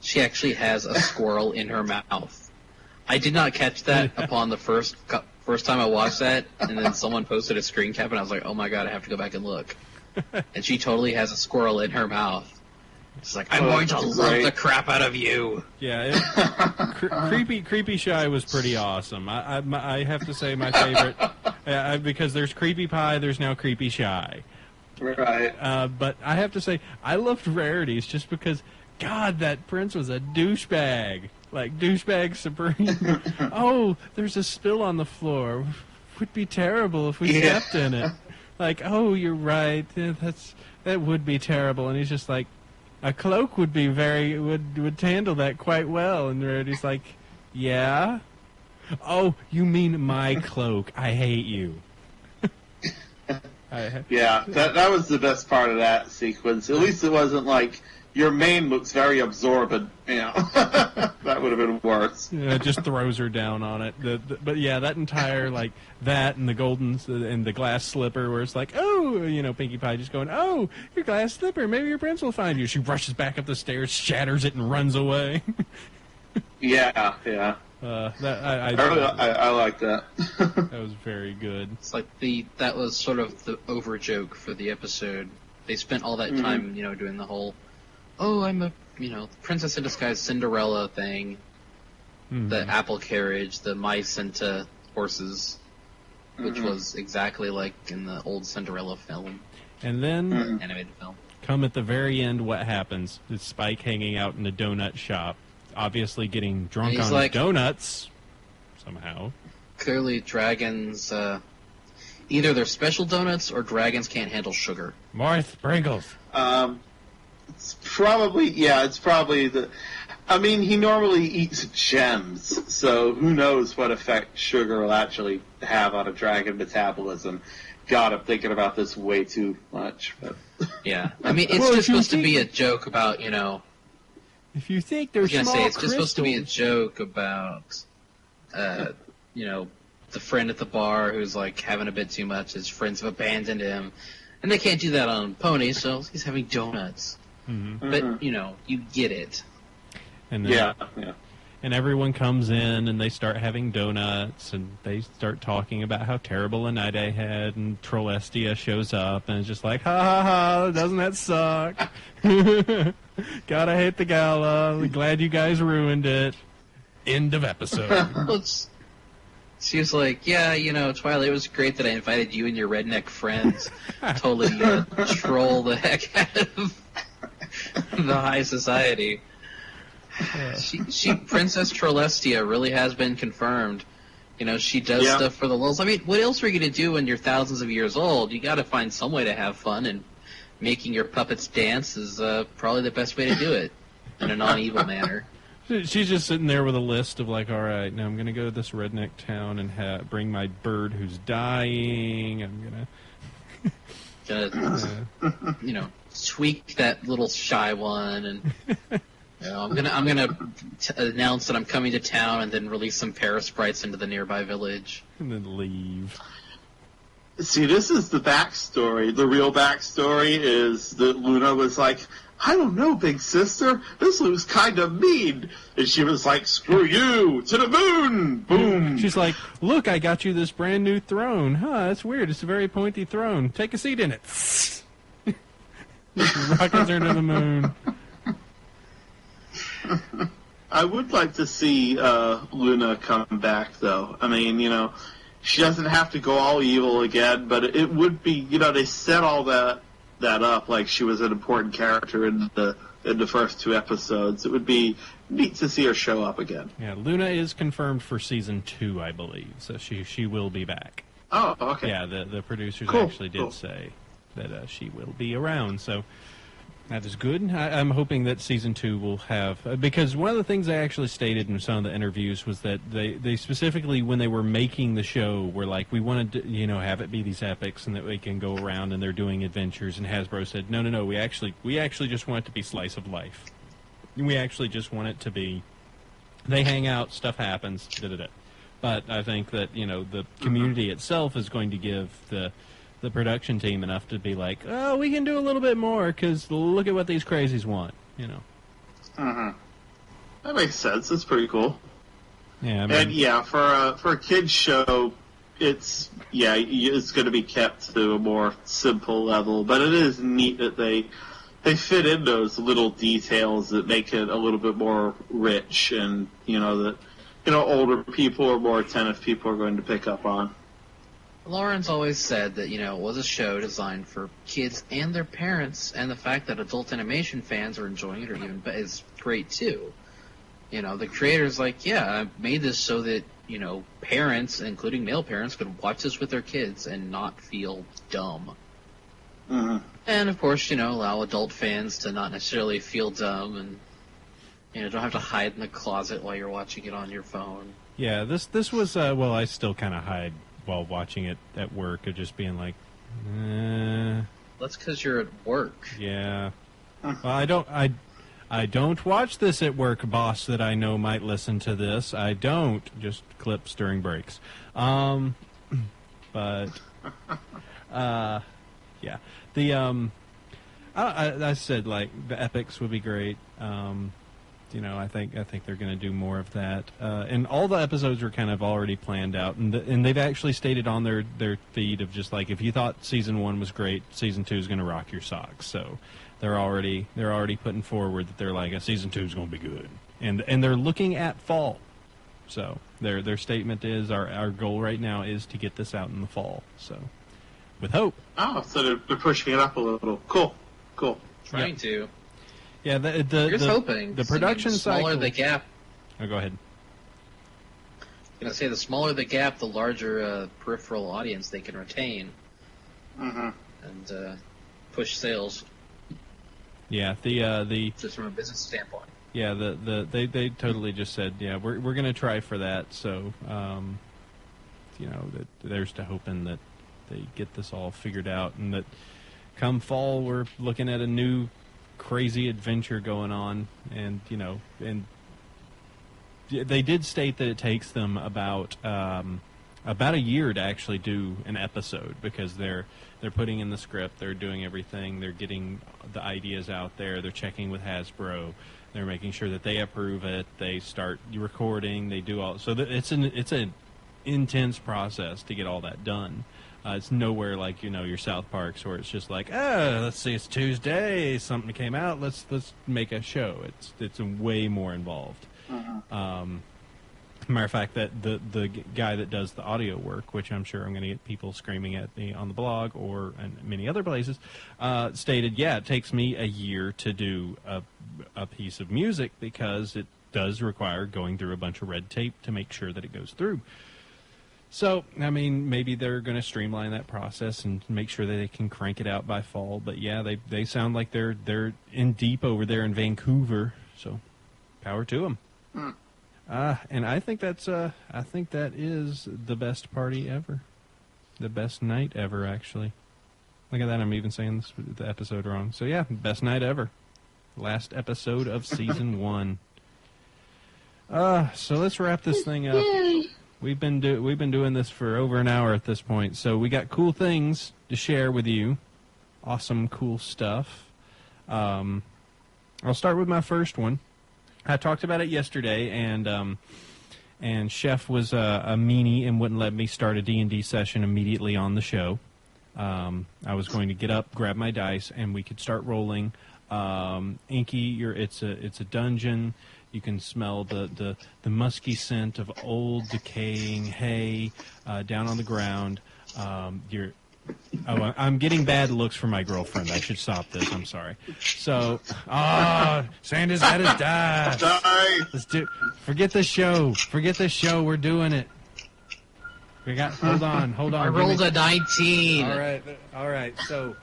B: She actually has a squirrel in her mouth. I did not catch that upon the first time I watched that, and then someone posted a screen cap, and I was like, oh my god, I have to go back and look. And she totally has a squirrel in her mouth. It's like, I'm going to love the crap out of you.
A: Yeah, Creepy Shy was pretty awesome. I have to say my favorite, because there's Creepy Pie, there's now Creepy Shy.
C: Right.
A: But I have to say, I loved Rarities just because... God, that prince was a douchebag. Like, douchebag supreme. Oh, there's a spill on the floor. Would be terrible if we stepped in it. Like, oh, you're right. That would be terrible. And he's just like, a cloak would be would handle that quite well. And Rarity's like, yeah? Oh, you mean my cloak. I hate you.
C: Yeah, that was the best part of that sequence. At least it wasn't like... Your mane looks very absorbent, you know. That would have been worse.
A: Yeah, it just throws her down on it. But yeah, that entire, like, that and the golden, and the glass slipper where it's like, oh, you know, Pinkie Pie just going, oh, your glass slipper, maybe your prince will find you. She rushes back up the stairs, shatters it, and runs away.
C: Yeah. I like that.
A: That was very good.
B: It's like that was sort of the over joke for the episode. They spent all that time, you know, doing the whole, oh, I'm a, you know, princess in disguise Cinderella thing, the apple carriage, the mice into horses, which was exactly like in the old Cinderella film.
A: And then,
B: animated film.
A: Come at the very end, what happens? It's Spike hanging out in a donut shop, obviously getting drunk on his donuts, somehow.
B: Clearly, dragons, either they're special donuts or dragons can't handle sugar.
A: Marth Pringles.
C: It's probably the... I mean, he normally eats gems, so who knows what effect sugar will actually have on a dragon metabolism. God, I'm thinking about this way too much. But.
B: Yeah, I mean, it's just supposed to be a joke about,
A: If you think there's small
B: it's just supposed to be a joke about, the friend at the bar who's, like, having a bit too much. His friends have abandoned him. And they can't do that on Pony, so he's having donuts.
A: Mm-hmm.
B: But, you get it.
A: And then, and everyone comes in, and they start having donuts, and they start talking about how terrible a night I had, and Celestia shows up, and it's just like, ha ha ha, doesn't that suck? God, I hate the gala. Glad you guys ruined it. End of episode.
B: She was like, yeah, Twilight, it was great that I invited you and your redneck friends. Totally troll the heck out of the high society. She Princess Celestia really has been confirmed. She does stuff for the lulz. I mean, what else are you going to do when you're thousands of years old? You got to find some way to have fun, and making your puppets dance is probably the best way to do it in a non-evil manner.
A: She's just sitting there with a list of like, all right, now I'm going to go to this redneck town and bring my bird who's dying. I'm
B: gonna, tweak that little shy one, and I'm gonna announce that I'm coming to town, and then release some parasprites into the nearby village,
A: and then leave.
C: See, this is the backstory. The real backstory is that Luna was like, I don't know, big sister. This looks kind of mean. And she was like, screw you, to the moon! Boom!
A: She's like, look, I got you this brand new throne. Huh, that's weird. It's a very pointy throne. Take a seat in it. Rockets her to the moon.
C: I would like to see Luna come back, though. I mean, she doesn't have to go all evil again, but it would be, they set all that up like she was an important character in the first two episodes. It would be neat to see her show up again.
A: Yeah, Luna is confirmed for season 2, I believe, so she will be back.
C: Oh, okay.
A: Yeah, the producers
C: Cool.
A: actually did say that she will be around, so that is good. I'm hoping that season 2 will have, because one of the things they actually stated in some of the interviews was that they specifically, when they were making the show, were like, we wanted to, have it be these epics and that we can go around and they're doing adventures, and Hasbro said, no, we actually just want it to be slice of life. We actually just want it to be, they hang out, stuff happens, da-da-da. But I think that, the community itself is going to give the production team enough to be like, oh, we can do a little bit more, because look at what these crazies want,
C: That makes sense. It's pretty cool.
A: Yeah,
C: and for a kids show, it's going to be kept to a more simple level, but it is neat that they fit in those little details that make it a little bit more rich, and that older people or more attentive people are going to pick up on.
B: Lauren's always said that, it was a show designed for kids and their parents, and the fact that adult animation fans are enjoying it is great, too. The creator's like, I made this so that, parents, including male parents, could watch this with their kids and not feel dumb.
C: Mm-hmm.
B: And, of course, allow adult fans to not necessarily feel dumb and, don't have to hide in the closet while you're watching it on your phone.
A: Yeah, this was, I still kind of hide while watching it at work, of just being like,
B: That's because you're at work.
A: Yeah. Well, I don't watch this at work, boss that I know might listen to this. I don't. Just clips during breaks. But yeah. I said, like, the epics would be great. I think they're going to do more of that. And all the episodes are kind of already planned out, and they've actually stated on their feed of just like, if you thought season 1 was great, season 2 is going to rock your socks. So they're already putting forward that they're like, season 2 is going to be good, and they're looking at fall. So their statement is our goal right now is to get this out in the fall. So with hope.
C: Oh, so they're pushing it up a little. Cool.
B: Trying to.
A: Yeah,
B: Here's hoping.
A: The production
B: the smaller
A: cycle.
B: The gap.
A: Oh, go ahead.
B: I'm gonna say the smaller the gap, the larger peripheral audience they can retain, and push sales.
A: Yeah, the
B: just from a business standpoint.
A: Yeah, they totally just said, yeah, we're going to try for that. So, there's to hoping that they get this all figured out, and that come fall we're looking at a new crazy adventure going on. And and they did state that it takes them about a year to actually do an episode, because they're putting in the script, they're doing everything, they're getting the ideas out there, they're checking with Hasbro, they're making sure that they approve it, they start recording, they do all. So it's an intense process to get all that done. It's nowhere like your South Parks, where it's just like, let's see, it's Tuesday, something came out, let's make a show. It's way more involved. Matter of fact, that the guy that does the audio work, which I'm sure I'm going to get people screaming at me on the blog or in many other places, stated, yeah, it takes me a year to do a piece of music, because it does require going through a bunch of red tape to make sure that it goes through. So, I mean, maybe they're going to streamline that process and make sure that they can crank it out by fall. But yeah, they sound like they're in deep over there in Vancouver. So, power to them. And I think that is the best party ever, the best night ever. Actually, look at that. I'm even saying the episode wrong. So yeah, best night ever. Last episode of season 1. So let's wrap this thing up. We've been doing this for over an hour at this point. So we got cool things to share with you. Awesome, cool stuff. I'll start with my first one. I talked about it yesterday, and Chef was a meanie and wouldn't let me start a D&D session immediately on the show. I was going to get up, grab my dice, and we could start rolling. Inky, it's a dungeon. You can smell the musky scent of old decaying hay down on the ground. I'm getting bad looks from my girlfriend. I should stop this. I'm sorry. So, Sanders got his die.
C: Sorry.
A: Forget the show. Forget the show. We're doing it. Hold on.
B: I rolled a 19.
A: All right. So,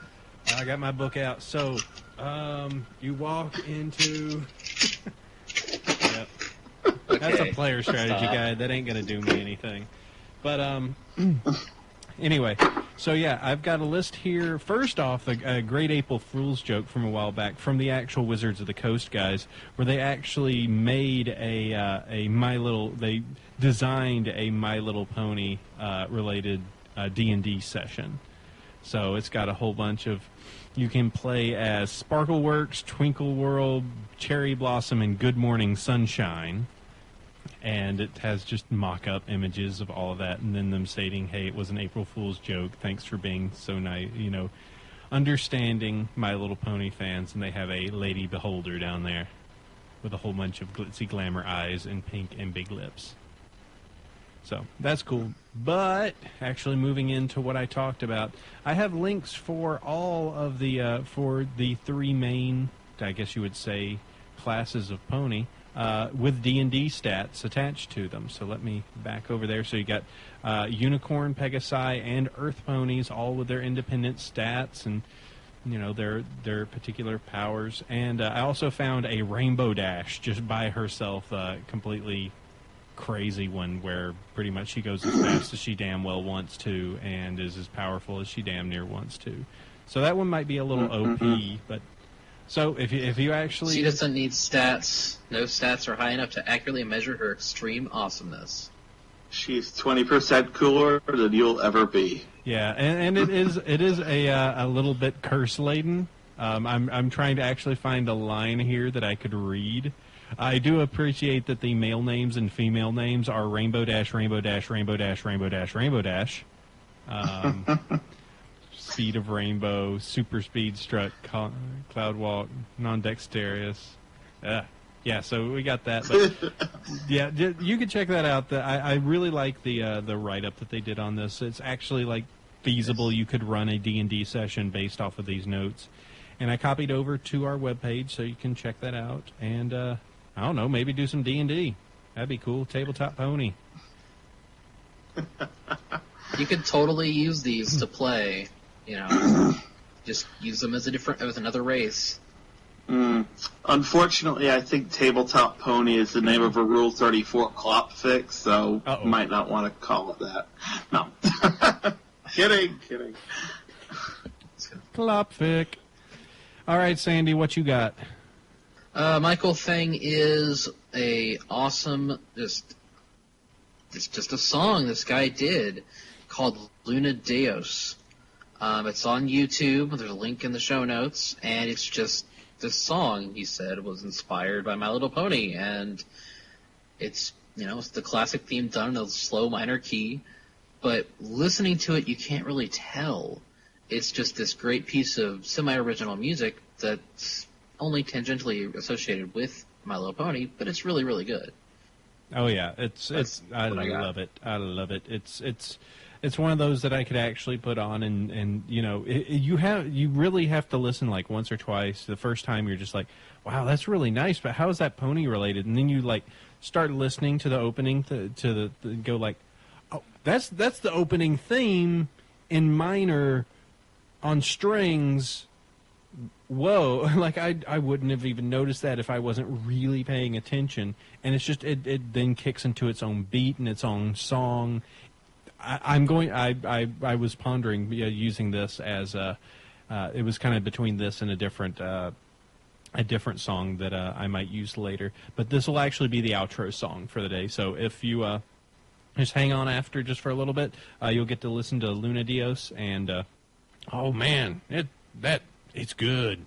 A: I got my book out. So, you walk into. Yep.
B: Okay.
A: That's a player strategy guide. That ain't gonna do me anything. But anyway, so yeah, I've got a list here. First off, a great April Fool's joke from a while back from the actual Wizards of the Coast guys, where they actually made they designed a My Little Pony related D&D session. So it's got a whole bunch of, you can play as Sparkleworks, Twinkle World, Cherry Blossom, and Good Morning Sunshine. And it has just mock-up images of all of that, and then them stating, hey, it was an April Fool's joke. Thanks for being so nice, understanding My Little Pony fans. And they have a lady beholder down there with a whole bunch of glitzy glamour eyes and pink and big lips. So that's cool. But actually moving into what I talked about, I have links for all of the three main, I guess you would say, classes of pony. With D&D stats attached to them. So let me back over there. So you got Unicorn, Pegasi, and Earth Ponies, all with their independent stats and their particular powers. And I also found a Rainbow Dash just by herself, completely crazy one, where pretty much she goes as fast as she damn well wants to and is as powerful as she damn near wants to. So that one might be a little OP, but. So if you actually...
B: She doesn't need stats. No stats are high enough to accurately measure her extreme awesomeness.
C: She's 20% cooler than you'll ever be.
A: Yeah, and it is a little bit curse laden. I'm trying to actually find a line here that I could read. I do appreciate that the male names and female names are Rainbow Dash, Rainbow Dash, Rainbow Dash, Rainbow Dash, Rainbow Dash. Speed of Rainbow, Super Speed Strut, Cloud Walk, Non-Dexterous. Yeah, so we got that. But yeah, you can check that out. I really like the write-up that they did on this. It's actually feasible. You could run a D&D session based off of these notes. And I copied over to our webpage, so you can check that out. And I don't know, maybe do some D&D. That'd be cool. Tabletop Pony.
B: You could totally use these to play. Just use them as another race.
C: Unfortunately, I think Tabletop Pony is the name of a Rule 34 clop fix, so might not want to call it that. No. Kidding.
A: Clop fic. All right, Sandy, what you got?
B: Michael Thing is a awesome, it's just a song this guy did called Luna Deus. It's on YouTube. There's a link in the show notes, and it's just this song, he said, was inspired by My Little Pony, and it's the classic theme done in a slow minor key, but listening to it, you can't really tell. It's just this great piece of semi-original music that's only tangentially associated with My Little Pony, but it's really, really good.
A: Oh yeah, I love it. I love it. It's one of those that I could actually put on, and you really have to listen like once or twice. The first time you're just like, wow, that's really nice, but how is that pony related? And then you like start listening to the opening to the go like, oh, that's the opening theme in minor on strings. Whoa, like I wouldn't have even noticed that if I wasn't really paying attention. And it's just it then kicks into its own beat and its own song. I was pondering using this as it was kind of between this and a different song that I might use later. But this will actually be the outro song for the day. So if you just hang on after just for a little bit, you'll get to listen to Luna Dios. And oh man, it's good.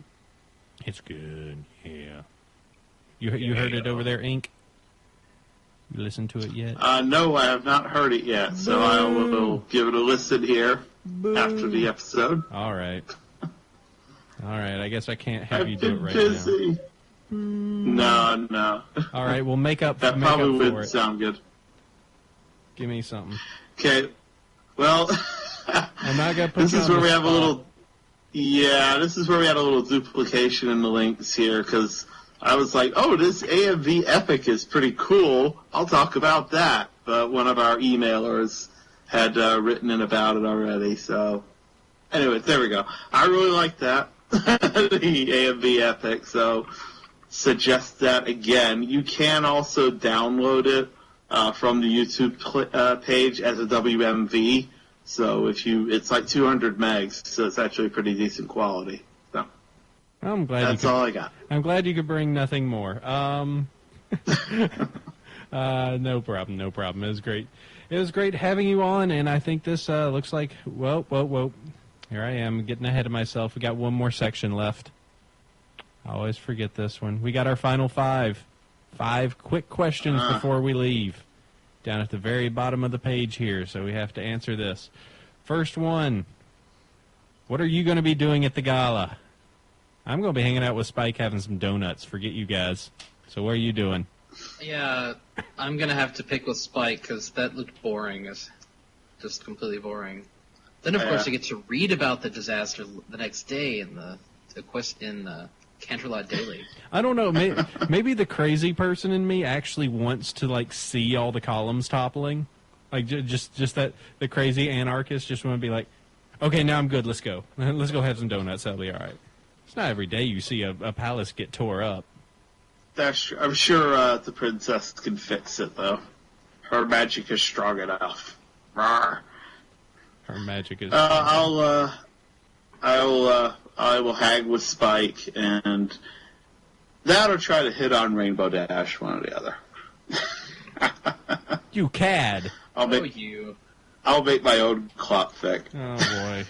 A: It's good. Yeah. You heard it over there, Ink? You listened to it yet?
C: No, I have not heard it yet, so I will give it a listen here after the episode.
A: All right. I guess I can't have you do it right
C: busy. Now. No.
A: All right, well, make up
C: that
A: make
C: probably
A: up for
C: would
A: it.
C: sound good.
A: Give me something.
C: Okay. Well,
A: I'm not gonna put
C: this
A: you
C: is
A: on
C: where
A: the
C: we have
A: spot.
C: a little. Yeah, this is where we had a little duplication in the links here, because I was like, oh, this AMV Epic is pretty cool. I'll talk about that. But one of our emailers had written in about it already. So, anyway, there we go. I really like that, the AMV Epic. So, suggest that again. You can also download it from the YouTube page as a WMV. So it's like 200 megs. So it's actually pretty decent quality. So.
A: I'm glad
C: that's all I got.
A: I'm glad you could bring nothing more. No problem. It was great. It was great having you on, and I think this looks like, whoa. Here I am getting ahead of myself. We got one more section left. I always forget this one. We got our final 5. 5 quick questions before we leave. Down at the very bottom of the page here, so we have to answer this. First one. What are you going to be doing at the gala? I'm going to be hanging out with Spike having some donuts. Forget you guys. So what are you doing?
B: Yeah, I'm going to have to pick with Spike because that looked boring. It's just completely boring. Then, of course, I get to read about the disaster the next day in the Canterlot Daily.
A: I don't know. Maybe the crazy person in me actually wants to, like, see all the columns toppling. Like, just that the crazy anarchist just want to be like, okay, now I'm good. Let's go. Let's go have some donuts. That'll be all right. It's not every day you see a palace get tore up.
C: I'm sure the princess can fix it, though. Her magic is strong enough. Rawr.
A: Her magic is.
C: I will hang with Spike, and that or try to hit on Rainbow Dash, one or the other.
A: You cad.
C: I'll make my own clock fic.
A: Oh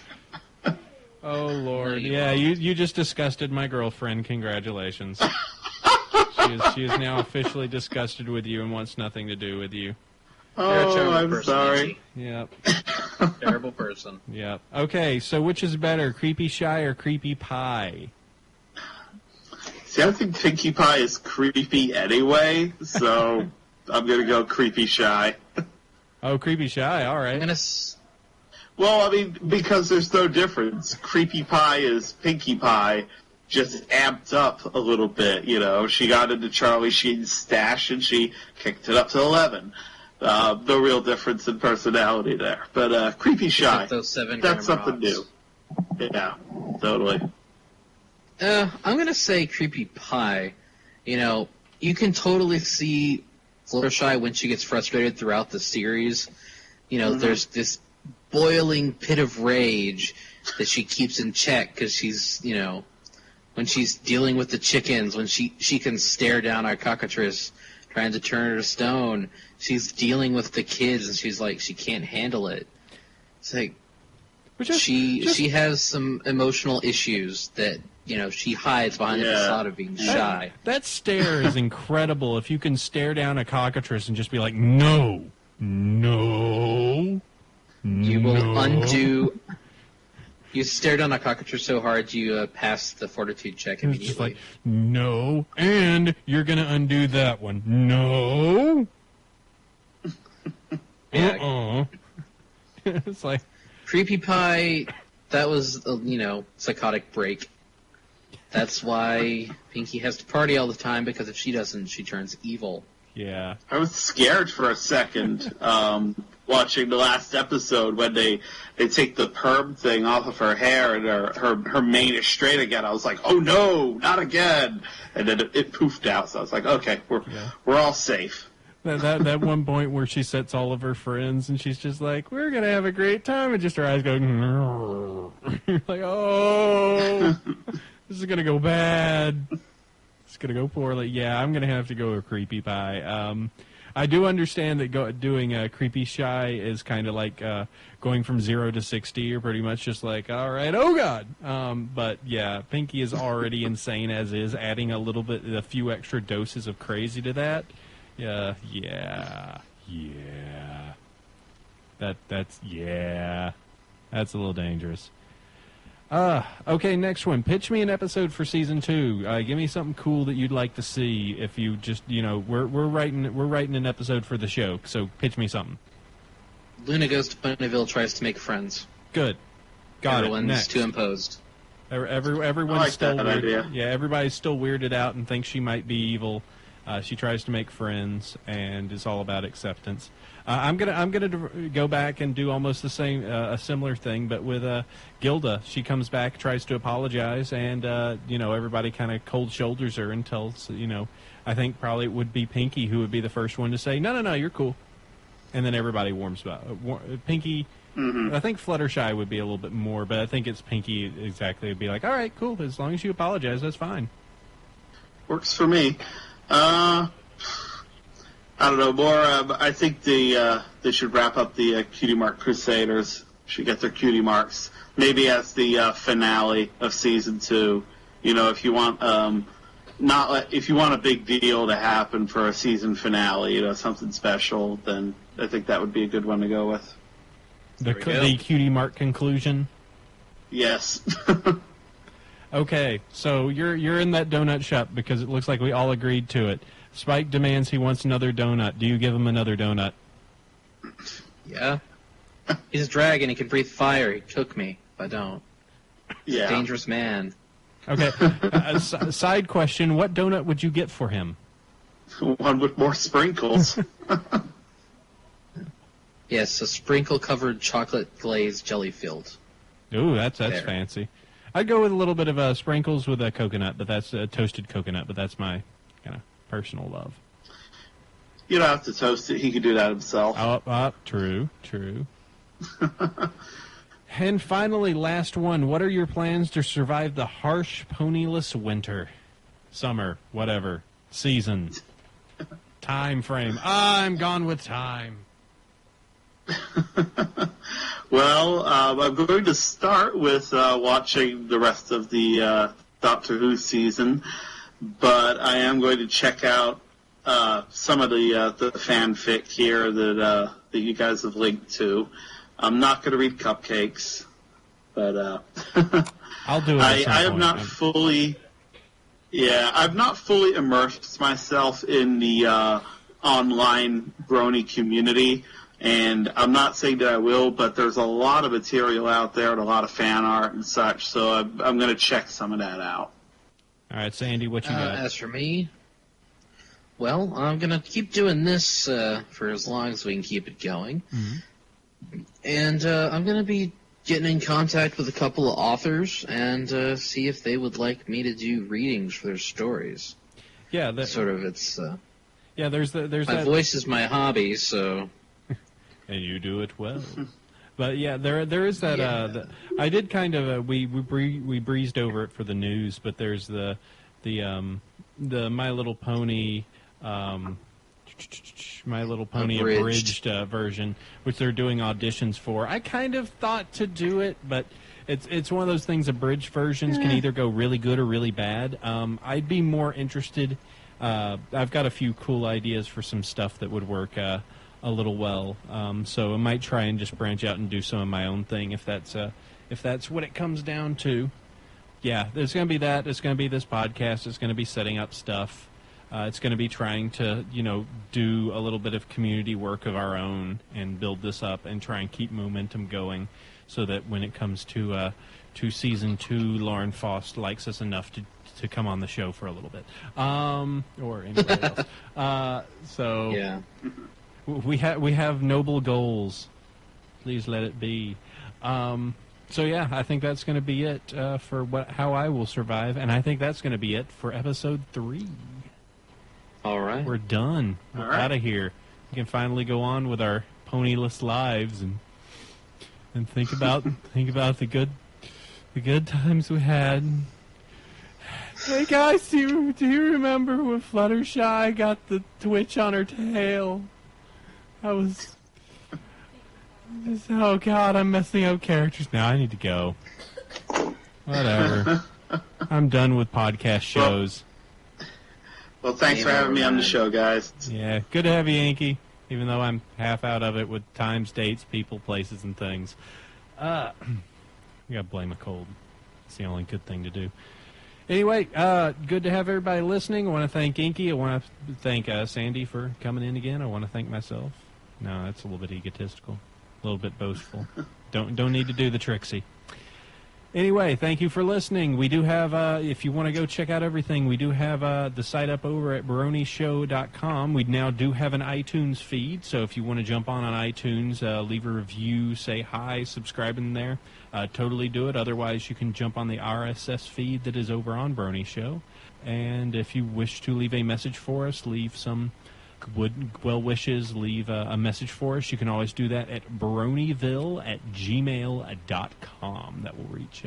A: boy. Oh Lord. Yeah, you just disgusted my girlfriend. Congratulations. She is now officially disgusted with you and wants nothing to do with you.
C: Oh, I'm sorry.
A: Yep.
B: Terrible person.
A: Yep. Okay, so which is better, Creepy Shy or Creepy Pie?
C: See, I think Pinkie Pie is creepy anyway, so I'm going to go Creepy Shy.
A: Oh, Creepy Shy, all right.
C: Well, I mean, because there's no difference. Creepy Pie is Pinkie Pie, just amped up a little bit, you know. She got into Charlie Sheen's stash and she kicked it up to 11. No real difference in personality there. But Creepy Shy,
B: those 7
C: that's something
B: rocks.
C: new. Yeah, totally.
B: I'm going to say Creepy Pie. You know, you can totally see Fluttershy when she gets frustrated throughout the series. You know, there's this boiling pit of rage that she keeps in check because she's, you know, when she's dealing with the chickens, when she can stare down our cockatrice trying to turn her to stone, she's dealing with the kids and she's like, she can't handle it. It's like, she has some emotional issues that, you know, she hides behind the facade of being shy.
A: That stare is incredible. If you can stare down a cockatrice and just be like, no,
B: you will undo. You stare down a cockatrice so hard you pass the fortitude check immediately.
A: It's just like, no, and you're going to undo that one. No.
B: Yeah.
A: It's like...
B: Creepy Pie, that was, you know, psychotic break. That's why Pinky has to party all the time, because if she doesn't, she turns evil.
A: Yeah.
C: I was scared for a second watching the last episode when they take the perm thing off of her hair and her mane is straight again. I was like, oh no, not again. And then it poofed out. So I was like, okay, we're all safe.
A: That one point where she sets all of her friends and she's just like, we're going to have a great time. And just her eyes go, you're like, oh, this is going to go bad. It's going to go poorly. Yeah, I'm going to have to go with Creepy Pie. I do understand that doing a Creepy Shy is kind of like going from 0 to 60. You're pretty much just like, all right, oh God. But yeah, Pinky is already insane as is. Adding a few extra doses of crazy to that. Yeah. That's a little dangerous. Okay, next one. Pitch me an episode for season 2. Give me something cool that you'd like to see. If you just, you know, we're writing an episode for the show, so pitch me something.
B: Luna goes to Bronyville, tries to make friends.
A: Good. Got
B: Everyone's
A: it. Next.
B: too imposed.
A: Everyone's
C: like
A: still
C: that
A: weird.
C: idea.
A: Yeah, everybody's still weirded out and thinks she might be evil. She tries to make friends, and it's all about acceptance. I'm gonna go back and do almost the same, a similar thing, but with Gilda. She comes back, tries to apologize, and you know, everybody kind of cold shoulders her and tells, you know, I think probably it would be Pinky who would be the first one to say, no, you're cool, and then everybody warms up. Pinky. I think Fluttershy would be a little bit more, but I think it's Pinky exactly would be like, all right, cool, as long as you apologize, that's fine.
C: Works for me. I don't know, more, I think they should wrap up the Cutie Mark Crusaders. Should get their cutie marks. Maybe as the finale of season 2. You know, if you want if you want a big deal to happen for a season finale, you know, something special, then I think that would be a good one to go with.
A: The Cutie Mark conclusion?
C: Yes.
A: Okay, so you're in that donut shop because it looks like we all agreed to it. Spike demands he wants another donut. Do you give him another donut?
B: Yeah. He's a dragon. He can breathe fire. He took me. If I don't.
C: Yeah.
B: Dangerous man.
A: Okay. Side question, what donut would you get for him?
C: One with more sprinkles.
B: Yes, a sprinkle-covered chocolate glazed jelly filled.
A: Ooh, that's fancy. I'd go with a little bit of sprinkles with a coconut, but that's a toasted coconut, but that's my kind of personal love.
C: You don't have to toast it. He could do that himself.
A: True. And finally, last one. What are your plans to survive the harsh, ponyless winter? Summer, whatever. Season. Time frame. I'm gone with time.
C: Well, I'm going to start with watching the rest of the Doctor Who season, but I am going to check out some of the fanfic here that you guys have linked to. I'm not going to read Cupcakes, but
A: I'll do it.
C: I have not fully. Yeah, I've not fully immersed myself in the online Brony community. And I'm not saying that I will, but there's a lot of material out there and a lot of fan art and such, so I'm going to check some of that out.
A: All right, Sandy, what you got?
B: As for me, well, I'm going to keep doing this for as long as we can keep it going.
A: Mm-hmm.
B: And I'm going to be getting in contact with a couple of authors and see if they would like me to do readings for their stories.
A: Yeah,
B: there's
A: my
B: voice is my hobby, so.
A: And you do it well. But yeah, there is that. Yeah. I did kind of we breezed over it for the news, but there's the My Little Pony. My Little Pony abridged version, which they're doing auditions for. I kind of thought to do it, but it's one of those things. Abridged versions can either go really good or really bad. I'd be more interested. I've got a few cool ideas for some stuff that would work a little well. So I might try and just branch out and do some of my own thing if that's what it comes down to. Yeah, there's going to be that. There's going to be this podcast. It's going to be setting up stuff. It's going to be trying to, do a little bit of community work of our own and build this up and try and keep momentum going so that when it comes to Season 2, Lauren Faust likes us enough to come on the show for a little bit. Or anybody else. So
B: yeah.
A: We have noble goals. Please let it be. So yeah, I think that's going to be it for how I will survive, and I think that's going to be it for episode 3.
B: All right.
A: We're done. We're out of here. We can finally go on with our ponyless lives and think about the good times we had. Hey guys, do you remember when Fluttershy got the twitch on her tail? Oh God, I'm messing up characters now. I need to go. Whatever. I'm done with podcast shows.
C: Well, thanks for having me on the show, guys.
A: Yeah, good to have you, Yankee, even though I'm half out of it with times, dates, people, places, and things. You gotta blame a cold. It's the only good thing to do. Anyway, good to have everybody listening. I want to thank Inky. I want to thank Sandy for coming in again. I want to thank myself. No, that's a little bit egotistical, a little bit boastful. Don't need to do the Trixie. Anyway, thank you for listening. We do have, if you want to go check out everything, we do have the site up over at BronyShow.com. We now do have an iTunes feed, so if you want to jump on iTunes, leave a review, say hi, subscribe in there, totally do it. Otherwise, you can jump on the RSS feed that is over on Brony Show. And if you wish to leave a message for us, leave some well wishes, leave a message for us. You can always do that at bronyville@gmail.com. That will reach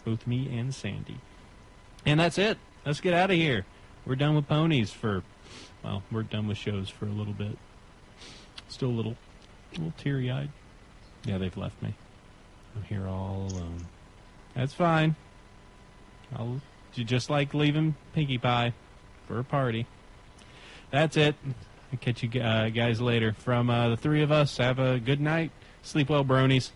A: both me and Sandy. And that's it. Let's get out of here. We're done with ponies we're done with shows for a little bit. Still a little teary-eyed. Yeah, they've left me. I'm here all alone. That's fine. I'll just like leaving Pinkie Pie for a party. That's it. I'll catch you guys later. From the three of us, have a good night. Sleep well, bronies.